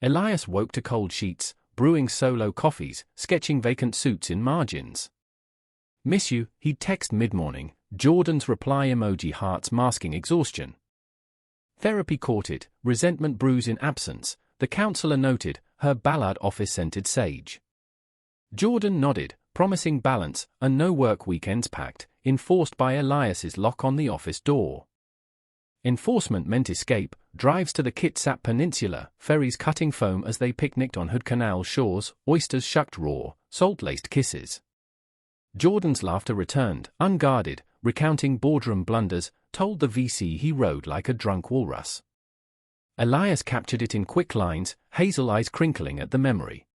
Elias woke to cold sheets, brewing solo coffees, sketching vacant suits in margins. Miss you, he'd text mid-morning, Jordan's reply emoji hearts masking exhaustion. Therapy caught it, resentment brews in absence, the counselor noted, her ballad office scented sage. Jordan nodded, promising balance, and no work weekends packed, enforced by Elias's lock on the office door. Enforcement meant escape, drives to the Kitsap Peninsula, ferries cutting foam as they picnicked on Hood Canal shores, oysters shucked raw, salt-laced kisses. Jordan's laughter returned, unguarded, recounting boardroom blunders, told the VC he rode like a drunk walrus. Elias captured it in quick lines, hazel eyes crinkling at the memory.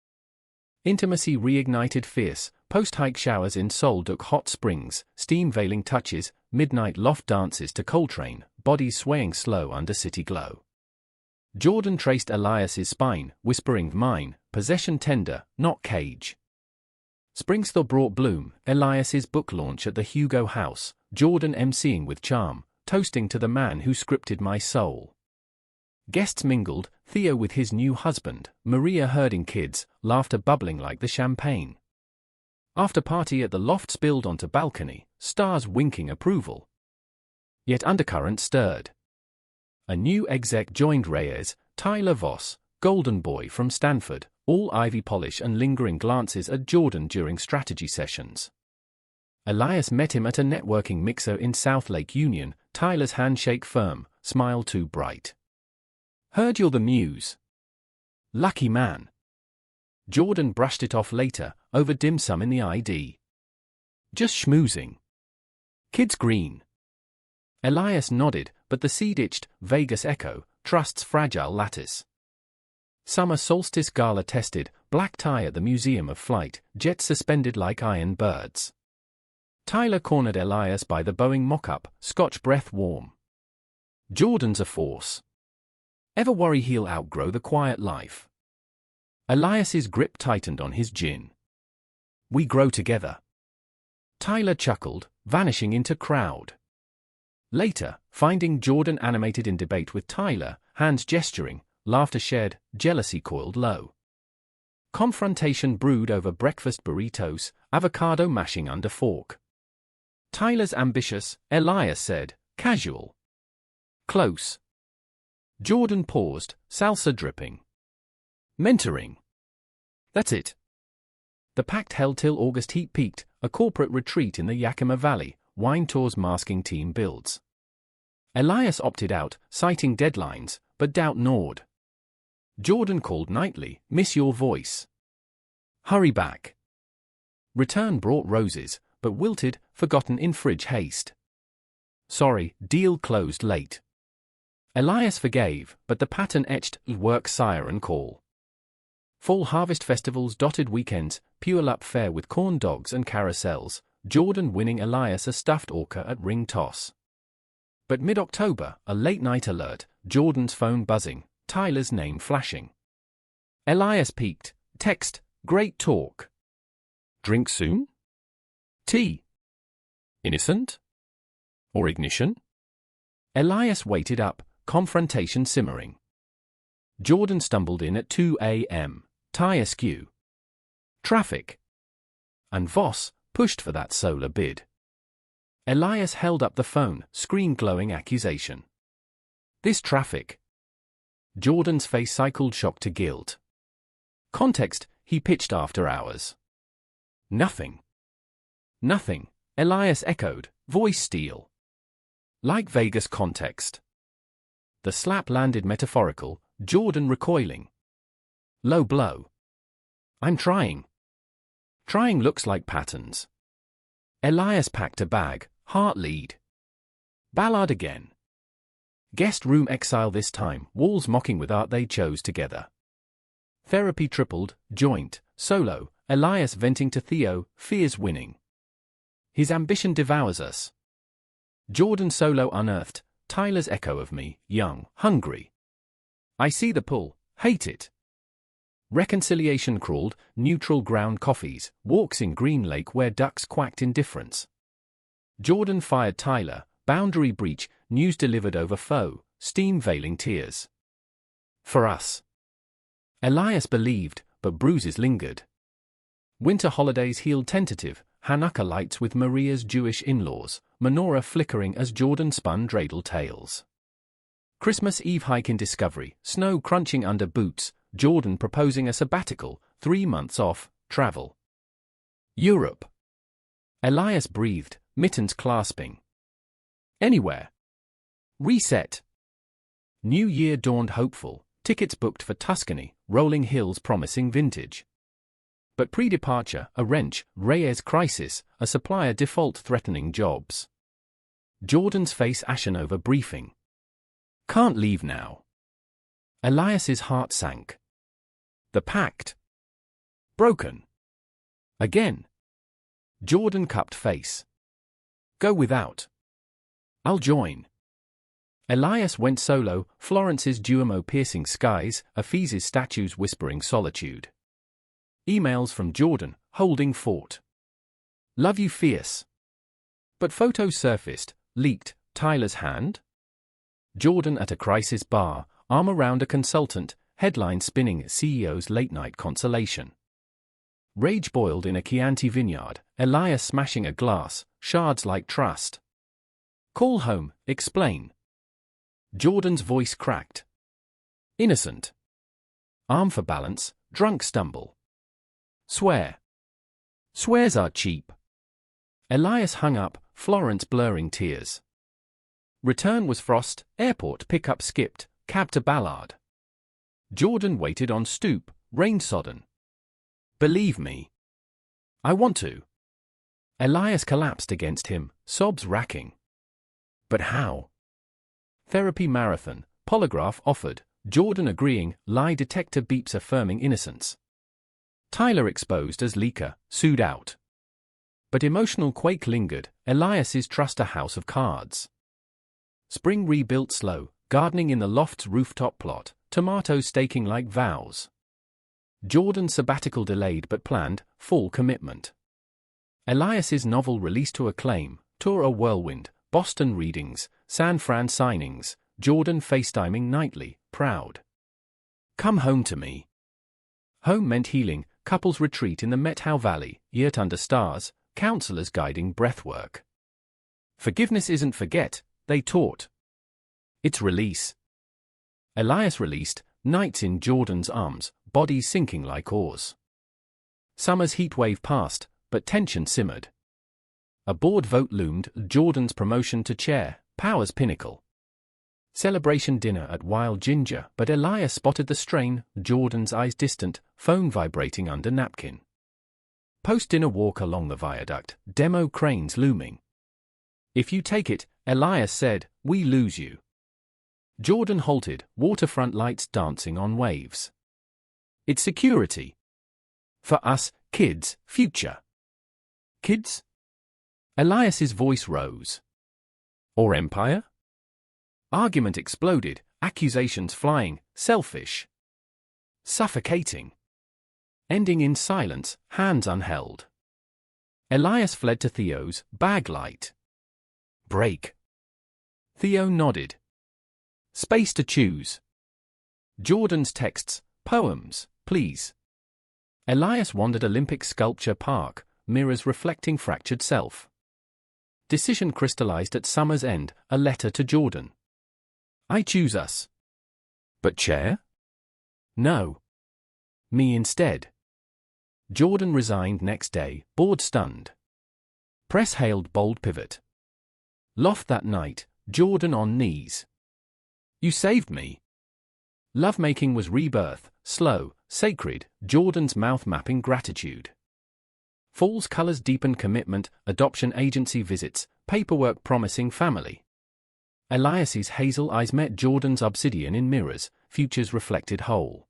Intimacy reignited fierce, post-hike showers in Solduc hot springs, steam-veiling touches, midnight loft dances to Coltrane, bodies swaying slow under city glow. Jordan traced Elias's spine, whispering mine, possession tender, not cage. Springsthaw brought bloom, Elias's book launch at the Hugo House, Jordan emceeing with charm, toasting to the man who scripted my soul. Guests mingled, Theo with his new husband, Maria herding kids, laughter bubbling like the champagne. After party at the loft spilled onto balcony, stars winking approval. Yet undercurrent stirred. A new exec joined Reyes, Tyler Voss, golden boy from Stanford, all ivy polish and lingering glances at Jordan during strategy sessions. Elias met him at a networking mixer in South Lake Union, Tyler's handshake firm, smile too bright. Heard you're the muse. Lucky man. Jordan brushed it off later, over dim sum in the ID. Just schmoozing. Kids green. Elias nodded, but the seed itched, Vegas echo, trust's fragile lattice. Summer solstice gala tested, black tie at the Museum of Flight, jets suspended like iron birds. Tyler cornered Elias by the Boeing mock-up, Scotch breath warm. Jordan's a force. Ever worry he'll outgrow the quiet life? Elias's grip tightened on his gin. We grow together. Tyler chuckled, vanishing into crowd. Later, finding Jordan animated in debate with Tyler, hands gesturing, laughter shared, jealousy coiled low. Confrontation brewed over breakfast burritos, avocado mashing under fork. Tyler's ambitious, Elias said, casual. Close. Jordan paused, salsa dripping. Mentoring. That's it. The pact held till August heat peaked, a corporate retreat in the Yakima Valley, wine tours masking team builds. Elias opted out, citing deadlines, but doubt gnawed. Jordan called nightly, miss your voice. Hurry back. Return brought roses, but wilted, forgotten in fridge haste. Sorry, deal closed late. Elias forgave, but the pattern etched, work siren call. Fall harvest festivals dotted weekends, Puyallup fair with corn dogs and carousels, Jordan winning Elias a stuffed orca at ring toss. But mid-October, a late-night alert, Jordan's phone buzzing, Tyler's name flashing. Elias peeked, text, great talk. Drink soon? Tea? Innocent? Or ignition? Elias waited up, confrontation simmering. Jordan stumbled in at 2 a.m., tie askew. Traffic. And Voss pushed for that solar bid. Elias held up the phone, screen glowing accusation. This traffic. Jordan's face cycled shock to guilt. Context, he pitched after hours. Nothing. Nothing, Elias echoed, voice steel. Like Vegas context. The slap landed metaphorical, Jordan recoiling. Low blow. I'm trying. Trying looks like patterns. Elias packed a bag, heart lead. Ballard again. Guest room exile this time, walls mocking with art they chose together. Therapy tripled, joint, solo, Elias venting to Theo, fears winning. His ambition devours us. Jordan solo unearthed, Tyler's echo of me, young, hungry. I see the pull, hate it. Reconciliation crawled, neutral ground coffees, walks in Green Lake where ducks quacked indifference. Jordan fired Tyler, boundary breach, news delivered over foe, steam veiling tears. For us. Elias believed, but bruises lingered. Winter holidays healed tentative, Hanukkah lights with Maria's Jewish in-laws, menorah flickering as Jordan spun dreidel tales. Christmas Eve hike in Discovery, snow crunching under boots, Jordan proposing a sabbatical, 3 months off, travel. Europe. Elias breathed, mittens clasping. Anywhere. Reset. New Year dawned hopeful, tickets booked for Tuscany, rolling hills promising vintage. But pre-departure, a wrench, Reyes crisis, a supplier default threatening jobs. Jordan's face ashen over briefing. Can't leave now. Elias's heart sank. The pact. Broken. Again. Jordan cupped face. Go without. I'll join. Elias went solo, Florence's Duomo piercing skies, Ephesus statues whispering solitude. Emails from Jordan, holding fort. Love you fierce. But photos surfaced, leaked, Tyler's hand? Jordan at a crisis bar, arm around a consultant, headline spinning CEO's late-night consolation. Rage boiled in a Chianti vineyard, Elias smashing a glass, shards like trust. Call home, explain. Jordan's voice cracked. Innocent. Arm for balance, drunk stumble. Swear. Swears are cheap. Elias hung up, Florence blurring tears. Return was frost, airport pickup skipped, cab to Ballard. Jordan waited on stoop, rain-sodden. Believe me. I want to. Elias collapsed against him, sobs racking. But how? Therapy marathon, polygraph offered, Jordan agreeing, lie detector beeps affirming innocence. Tyler exposed as leaker, sued out. But emotional quake lingered, Elias's trust a house of cards. Spring rebuilt slow, gardening in the loft's rooftop plot, tomatoes staking like vows. Jordan's sabbatical delayed but planned, full commitment. Elias's novel released to acclaim, tour a whirlwind, Boston readings, San Fran signings, Jordan FaceTiming nightly, proud. Come home to me. Home meant healing, couples retreat in the Methow Valley, yurt under stars, counselors guiding breathwork. Forgiveness isn't forget, they taught. It's release. Elias released, nights in Jordan's arms, bodies sinking like oars. Summer's heatwave passed, but tension simmered. A board vote loomed, Jordan's promotion to chair, power's pinnacle. Celebration dinner at Wild Ginger, but Elias spotted the strain, Jordan's eyes distant, phone vibrating under napkin. Post-dinner walk along the viaduct, demo cranes looming. If you take it, Elias said, we lose you. Jordan halted, waterfront lights dancing on waves. It's security. For us, kids, future. Kids? Elias's voice rose. Or empire? Argument exploded, accusations flying, selfish. Suffocating. Ending in silence, hands unheld. Elias fled to Theo's, bag light. Break. Theo nodded. Space to choose. Jordan's texts, poems, please. Elias wandered Olympic Sculpture Park, mirrors reflecting fractured self. Decision crystallized at summer's end, a letter to Jordan. I choose us. But chair? No. Me instead. Jordan resigned next day, board stunned. Press hailed bold pivot. Loft that night, Jordan on knees. You saved me. Lovemaking was rebirth, slow, sacred, Jordan's mouth mapping gratitude. Fall's colors deepened commitment, adoption agency visits, paperwork promising family. Elias's hazel eyes met Jordan's obsidian in mirrors, futures reflected whole.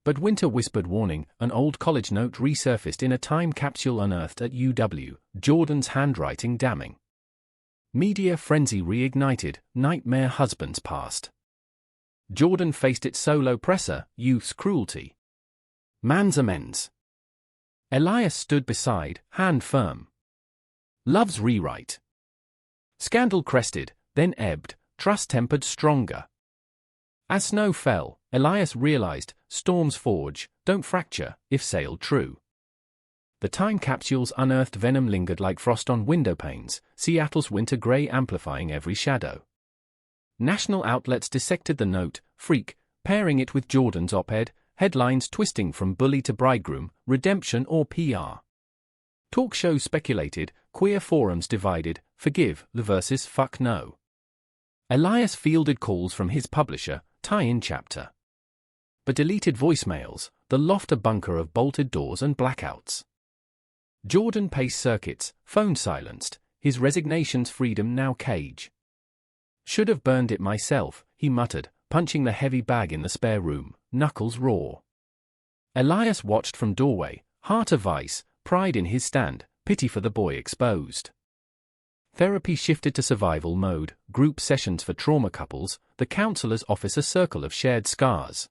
But winter whispered warning, an old college note resurfaced in a time capsule unearthed at UW, Jordan's handwriting damning. Media frenzy reignited, nightmare husbands past. Jordan faced it solo presser, youth's cruelty. Man's amends. Elias stood beside, hand firm. Love's rewrite. Scandal crested, then ebbed, trust tempered stronger. As snow fell, Elias realized, storms forge, don't fracture, if sailed true. The time capsule's unearthed venom lingered like frost on window panes, Seattle's winter gray amplifying every shadow. National outlets dissected the note, freak, pairing it with Jordan's op-ed, headlines twisting from bully to bridegroom, redemption or PR. Talk shows speculated, queer forums divided, forgive the versus fuck no. Elias fielded calls from his publisher, tie-in chapter. But deleted voicemails, the loft a bunker of bolted doors and blackouts. Jordan paced circuits, phone silenced, his resignation's freedom now cage. Should have burned it myself, he muttered, punching the heavy bag in the spare room, knuckles raw. Elias watched from doorway, heart of ice, pride in his stand, pity for the boy exposed. Therapy shifted to survival mode, group sessions for trauma couples, the counselor's office a circle of shared scars.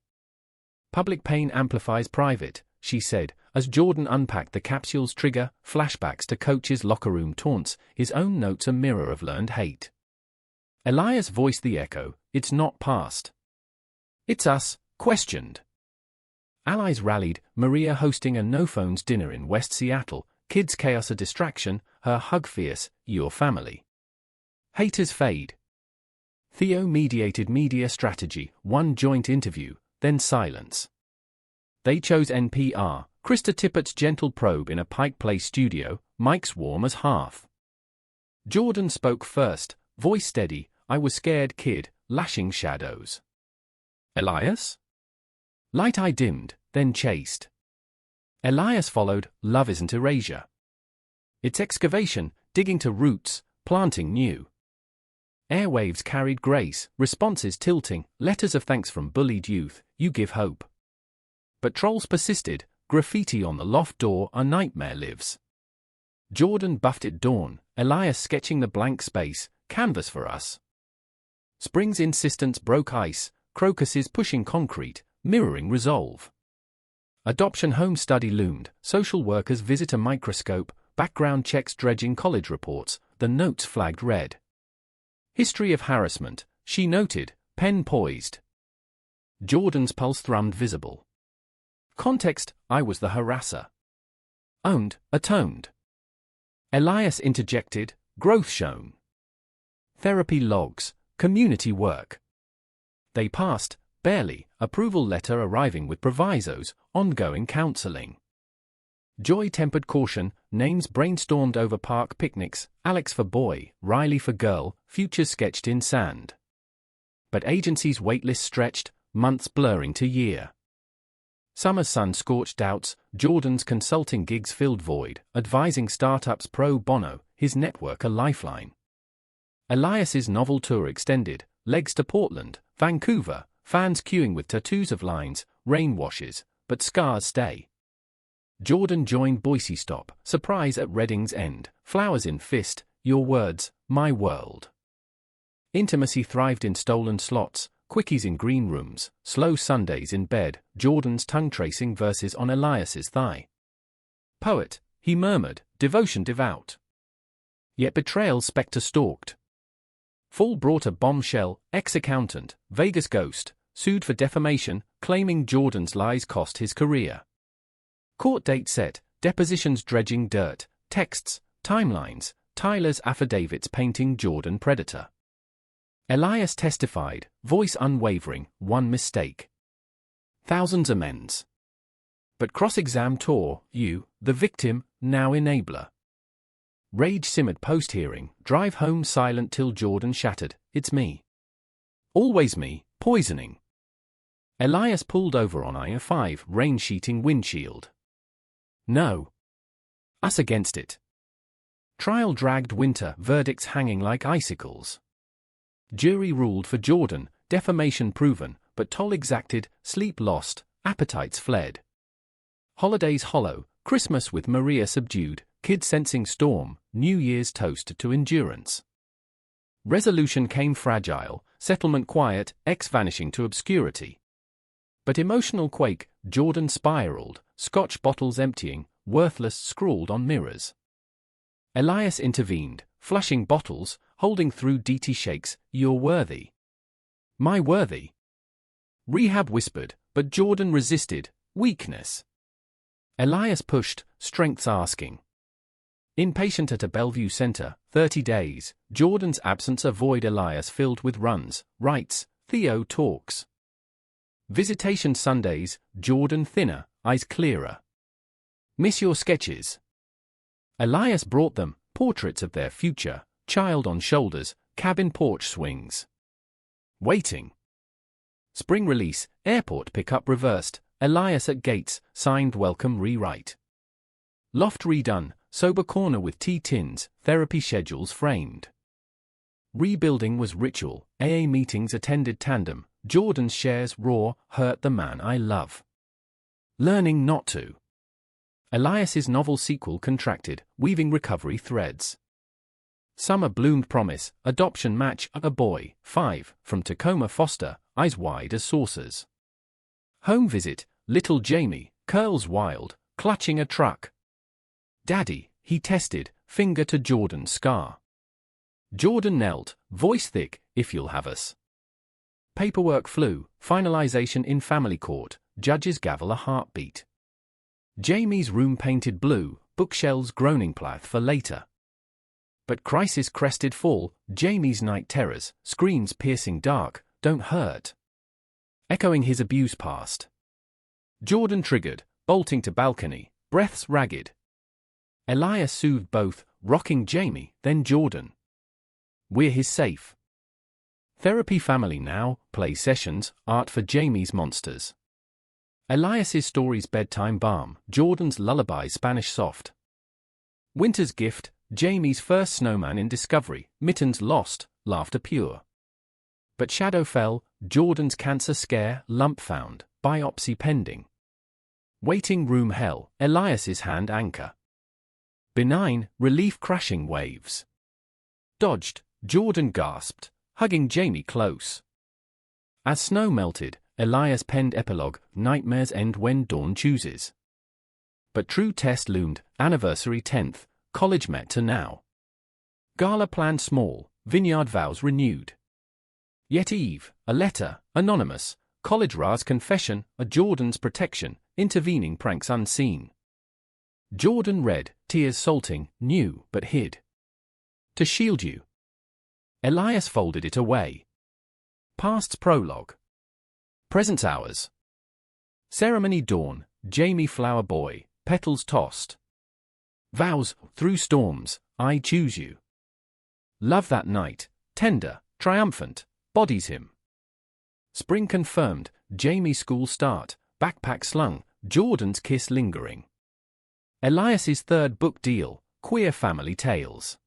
Public pain amplifies private, she said, as Jordan unpacked the capsule's trigger, flashbacks to coaches' locker room taunts, his own notes a mirror of learned hate. Elias voiced the echo, it's not past. It's us, questioned. Allies rallied, Maria hosting a no-phones dinner in West Seattle, kids' chaos a distraction, her hug fierce, your family. Haters fade. Theo mediated media strategy, one joint interview, then silence. They chose NPR, Krista Tippett's gentle probe in a Pike Place studio, mics warm as hearth. Jordan spoke first, voice steady, I was scared kid, lashing shadows. Elias? Light eye dimmed, then chased. Elias followed, love isn't erasure. It's excavation, digging to roots, planting new. Airwaves carried grace, responses tilting, letters of thanks from bullied youth, you give hope. But trolls persisted, graffiti on the loft door, a nightmare lives. Jordan buffed at dawn, Elias sketching the blank space, canvas for us. Spring's insistence broke ice, crocuses pushing concrete, mirroring resolve. Adoption home study loomed, social workers visit a microscope, background checks dredging college reports, the notes flagged red. History of harassment, she noted, pen poised. Jordan's pulse thrummed visible. Context, I was the harasser. Owned, atoned. Elias interjected, growth shown. Therapy logs, community work. They passed, barely, approval letter arriving with provisos, ongoing counseling. Joy tempered caution, names brainstormed over park picnics, Alex for boy, Riley for girl, futures sketched in sand. But agency's waitlist stretched, months blurring to year. Summer's sun scorched doubts, Jordan's consulting gigs filled void, advising startups pro bono, his network a lifeline. Elias's novel tour extended, legs to Portland, Vancouver, fans queuing with tattoos of lines, rain washes, but scars stay. Jordan joined Boise Stop, surprise at Reading's End, flowers in fist, your words, my world. Intimacy thrived in stolen slots, quickies in green rooms, slow Sundays in bed, Jordan's tongue-tracing verses on Elias's thigh. Poet, he murmured, devotion devout. Yet betrayal spectre stalked. Fall brought a bombshell, ex-accountant, Vegas ghost, sued for defamation, claiming Jordan's lies cost his career. Court date set, depositions dredging dirt, texts, timelines, Tyler's affidavits painting Jordan predator. Elias testified, voice unwavering, one mistake. Thousands amends. But cross-exam tore, you, the victim, now enabler. Rage simmered post-hearing, drive home silent till Jordan shattered, it's me. Always me, poisoning. Elias pulled over on I-5 rain-sheeting windshield. No. Us against it. Trial dragged Winter, verdicts hanging like icicles. Jury ruled for Jordan, defamation proven, but toll exacted, sleep lost, appetites fled. Holidays hollow, Christmas with Maria subdued, kid sensing storm, New Year's toast to endurance. Resolution came fragile, settlement quiet, X vanishing to obscurity. But emotional quake, Jordan spiraled, Scotch bottles emptying, worthless scrawled on mirrors. Elias intervened, flushing bottles, holding through DT shakes, you're worthy. My worthy. Rehab whispered, but Jordan resisted, weakness. Elias pushed, strengths asking. Inpatient at a Bellevue center, 30 days, Jordan's absence a void Elias filled with runs, writes, Theo talks. Visitation Sundays, Jordan thinner, eyes clearer. Miss your sketches. Elias brought them, portraits of their future, child on shoulders, cabin porch swings. Waiting. Spring release, airport pickup reversed, Elias at gates, signed welcome rewrite. Loft redone, sober corner with tea tins, therapy schedules framed. Rebuilding was ritual, AA meetings attended tandem, Jordan's shares raw, hurt the man I love. Learning not to. Elias's novel sequel contracted, weaving recovery threads. Summer bloomed promise, adoption match, a boy, 5, from Tacoma foster, eyes wide as saucers. Home visit, little Jamie, curls wild, clutching a truck. Daddy, he tested, finger to Jordan's scar. Jordan knelt, voice thick, if you'll have us. Paperwork flew, finalization in family court, judges gavel a heartbeat. Jamie's room painted blue, bookshelves groaning plath for later. But crisis crested fall, Jamie's night terrors, screens piercing dark, don't hurt. Echoing his abuse past. Jordan triggered, bolting to balcony, breaths ragged. Elias soothed both, rocking Jamie, then Jordan. We're his safe. Therapy family now, play sessions, art for Jamie's monsters. Elias's stories bedtime balm, Jordan's lullaby Spanish soft. Winter's gift, Jamie's first snowman in discovery, mittens lost, laughter pure. But shadow fell, Jordan's cancer scare, lump found, biopsy pending. Waiting room hell, Elias's hand anchor. Benign, relief crashing waves. Dodged, Jordan gasped, hugging Jamie close. As snow melted, Elias penned epilogue, nightmares end when dawn chooses. But true test loomed, anniversary 10th, college met to now. Gala planned small, vineyard vows renewed. Yet eve, a letter, anonymous, college Ra's confession, a Jordan's protection, intervening pranks unseen. Jordan read, tears salting, new but hid. To shield you. Elias folded it away. Past's prologue. Present's hours. Ceremony dawn, Jamie flower boy, petals tossed. Vows, through storms, I choose you. Love that night, tender, triumphant, bodies him. Spring confirmed, Jamie school start, backpack slung, Jordan's kiss lingering. Elias's third book deal, queer family tales.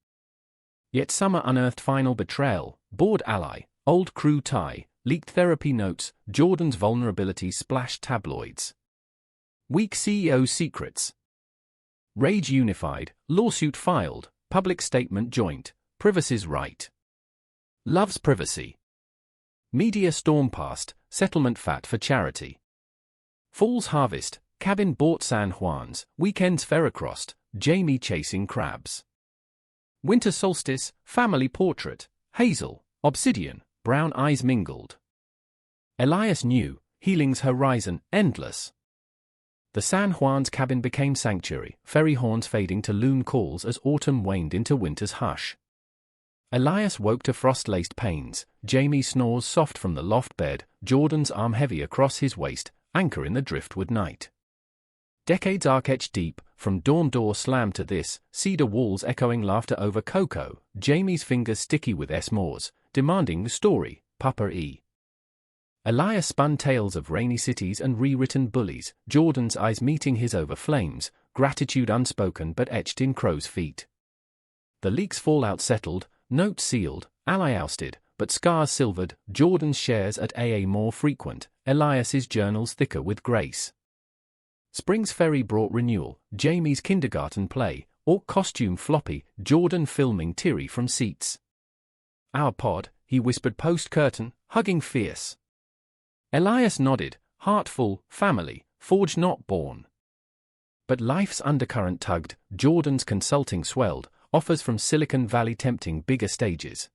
Yet summer unearthed final betrayal, bored ally, old crew tie, leaked therapy notes, Jordan's vulnerabilities splashed tabloids. Weak CEO secrets. Rage unified, lawsuit filed, public statement joint, privacy's right. Loves privacy. Media storm past, settlement fat for charity. Fall's harvest, cabin bought San Juan's, weekends ferrocrossed, Jamie chasing crabs. Winter solstice, family portrait, hazel, obsidian, brown eyes mingled. Elias knew, healing's horizon, endless. The San Juan's cabin became sanctuary, ferry horns fading to loon calls as autumn waned into winter's hush. Elias woke to frost-laced pains, Jamie snores soft from the loft bed, Jordan's arm heavy across his waist, anchor in the driftwood night. Decades arc-etched deep, from dorm door slam to this, cedar walls echoing laughter over cocoa, Jamie's fingers sticky with s'mores, demanding the story, Papa E. Elias spun tales of rainy cities and rewritten bullies, Jordan's eyes meeting his over flames, gratitude unspoken but etched in crow's feet. The leak's fallout settled, note sealed, ally ousted, but scars silvered, Jordan's shares at AA more frequent, Elias's journals thicker with grace. Spring's ferry brought renewal, Jamie's kindergarten play, or costume floppy, Jordan filming teary from seats. Our pod, he whispered post-curtain, hugging fierce. Elias nodded, heartful, family, forged not born. But life's undercurrent tugged, Jordan's consulting swelled, offers from Silicon Valley tempting bigger stages.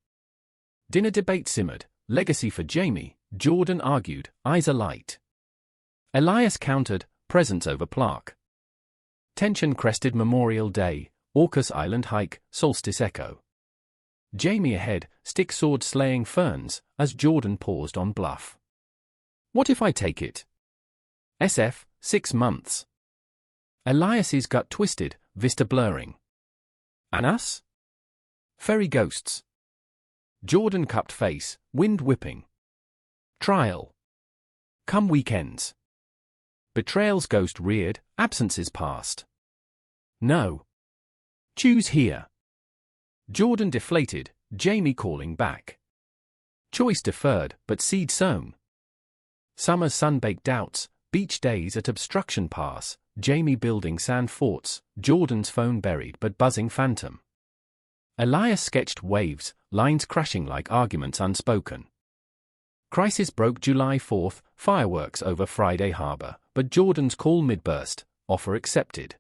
Dinner debate simmered, legacy for Jamie, Jordan argued, eyes alight. Elias countered, presence over plaque. Tension crested Memorial Day, Orcas Island hike, solstice echo. Jamie ahead, stick sword slaying ferns, as Jordan paused on bluff. What if I take it? SF, 6 months. Elias's gut twisted, vista blurring. And us? Ferry ghosts. Jordan cupped face, wind whipping. Trial. Come weekends. Betrayal's ghost reared, absences past. No. Choose here. Jordan deflated, Jamie calling back. Choice deferred, but seed sown. Summer's sun-baked doubts, beach days at obstruction pass, Jamie building sand forts, Jordan's phone buried but buzzing phantom. Elias sketched waves, lines crashing like arguments unspoken. Crisis broke July 4th, fireworks over Friday Harbor, but Jordan's call midburst, offer accepted.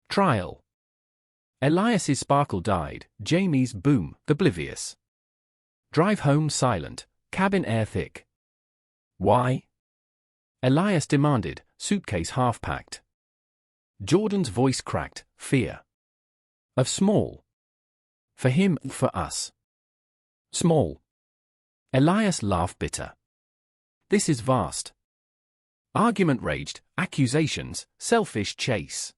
Trial. Elias's sparkle died, Jamie's boom, oblivious. Drive home silent, cabin air thick. Why? Elias demanded, suitcase half-packed. Jordan's voice cracked, fear. Of small. For him, for us. Small. Elias laughed bitter. This is vast. Argument raged, accusations, selfish chase.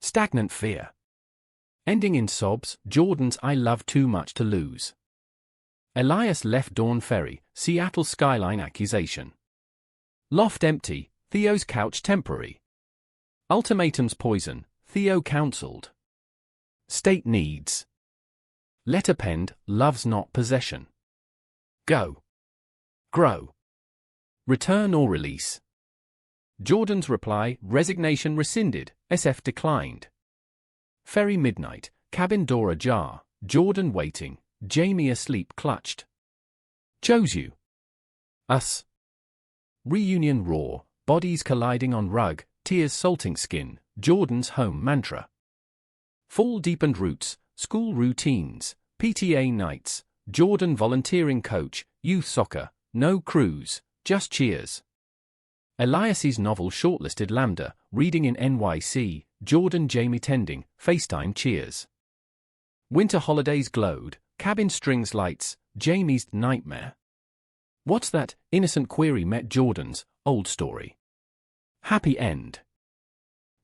Stagnant fear. Ending in sobs, Jordan's I love too much to lose. Elias left Dawn Ferry, Seattle skyline accusation. Loft empty, Theo's couch temporary. Ultimatums poison, Theo counseled. State needs. Letter penned, love's not possession. Go. Grow. Return or release. Jordan's reply, resignation rescinded, SF declined. Ferry midnight, cabin door ajar, Jordan waiting, Jamie asleep clutched. Chose you. Us. Reunion raw, bodies colliding on rug, tears salting skin, Jordan's home mantra. Fall deepened roots, school routines, PTA nights, Jordan volunteering coach, youth soccer, no cruise, just cheers. Elias's novel shortlisted Lambda, reading in NYC, Jordan Jamie tending, FaceTime cheers. Winter holidays glowed, cabin strings lights, Jamie's nightmare. What's that? Innocent query met Jordan's, old story. Happy end.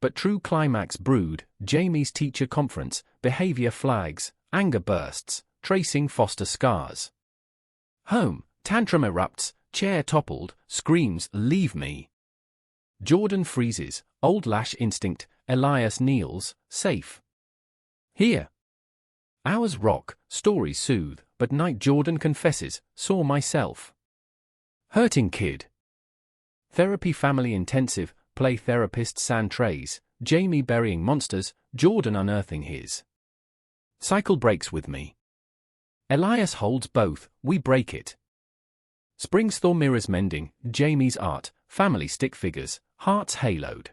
But true climax brewed, Jamie's teacher conference, behavior flags, anger bursts, tracing foster scars. Home, tantrum erupts, chair toppled, screams, leave me. Jordan freezes, old lash instinct, Elias kneels, safe. Here. Hours rock, stories soothe, but night Jordan confesses, saw myself. Hurting kid. Therapy family intensive, play therapist sand trays, Jamie burying monsters, Jordan unearthing his. Cycle breaks with me. Elias holds both, we break it. Spring's thaw mirrors mending, Jamie's art, family stick figures, hearts haloed.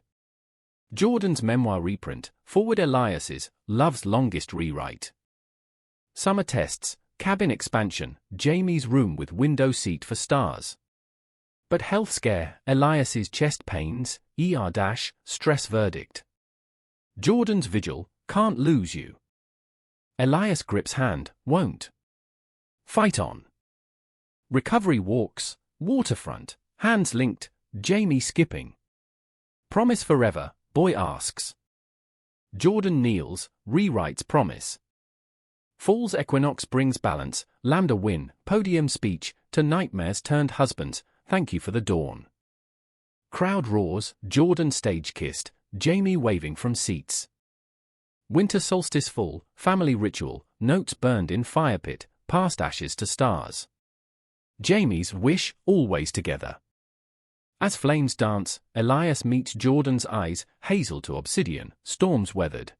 Jordan's memoir reprint, forward Elias's, love's longest rewrite. Summer tests, cabin expansion, Jamie's room with window seat for stars. But health scare, Elias's chest pains, stress verdict. Jordan's vigil, can't lose you. Elias grips hand, won't. Fight on. Recovery walks, waterfront, hands linked, Jamie skipping. Promise forever, boy asks. Jordan kneels, rewrites promise. Fall's equinox brings balance, lambda win, podium speech, to nightmares turned husbands, thank you for the dawn. Crowd roars, Jordan stage kissed, Jamie waving from seats. Winter solstice full, family ritual, notes burned in fire pit, past ashes to stars. Jamie's wish, always together. As flames dance, Elias meets Jordan's eyes, hazel to obsidian, storms weathered.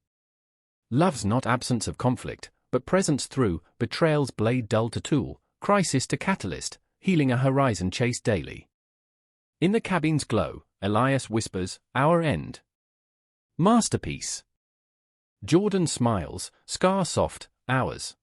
Love's not absence of conflict, but presence through, betrayal's blade dull to tool, crisis to catalyst, healing a horizon chased daily. In the cabin's glow, Elias whispers, our end. Masterpiece. Jordan smiles, scar soft, ours.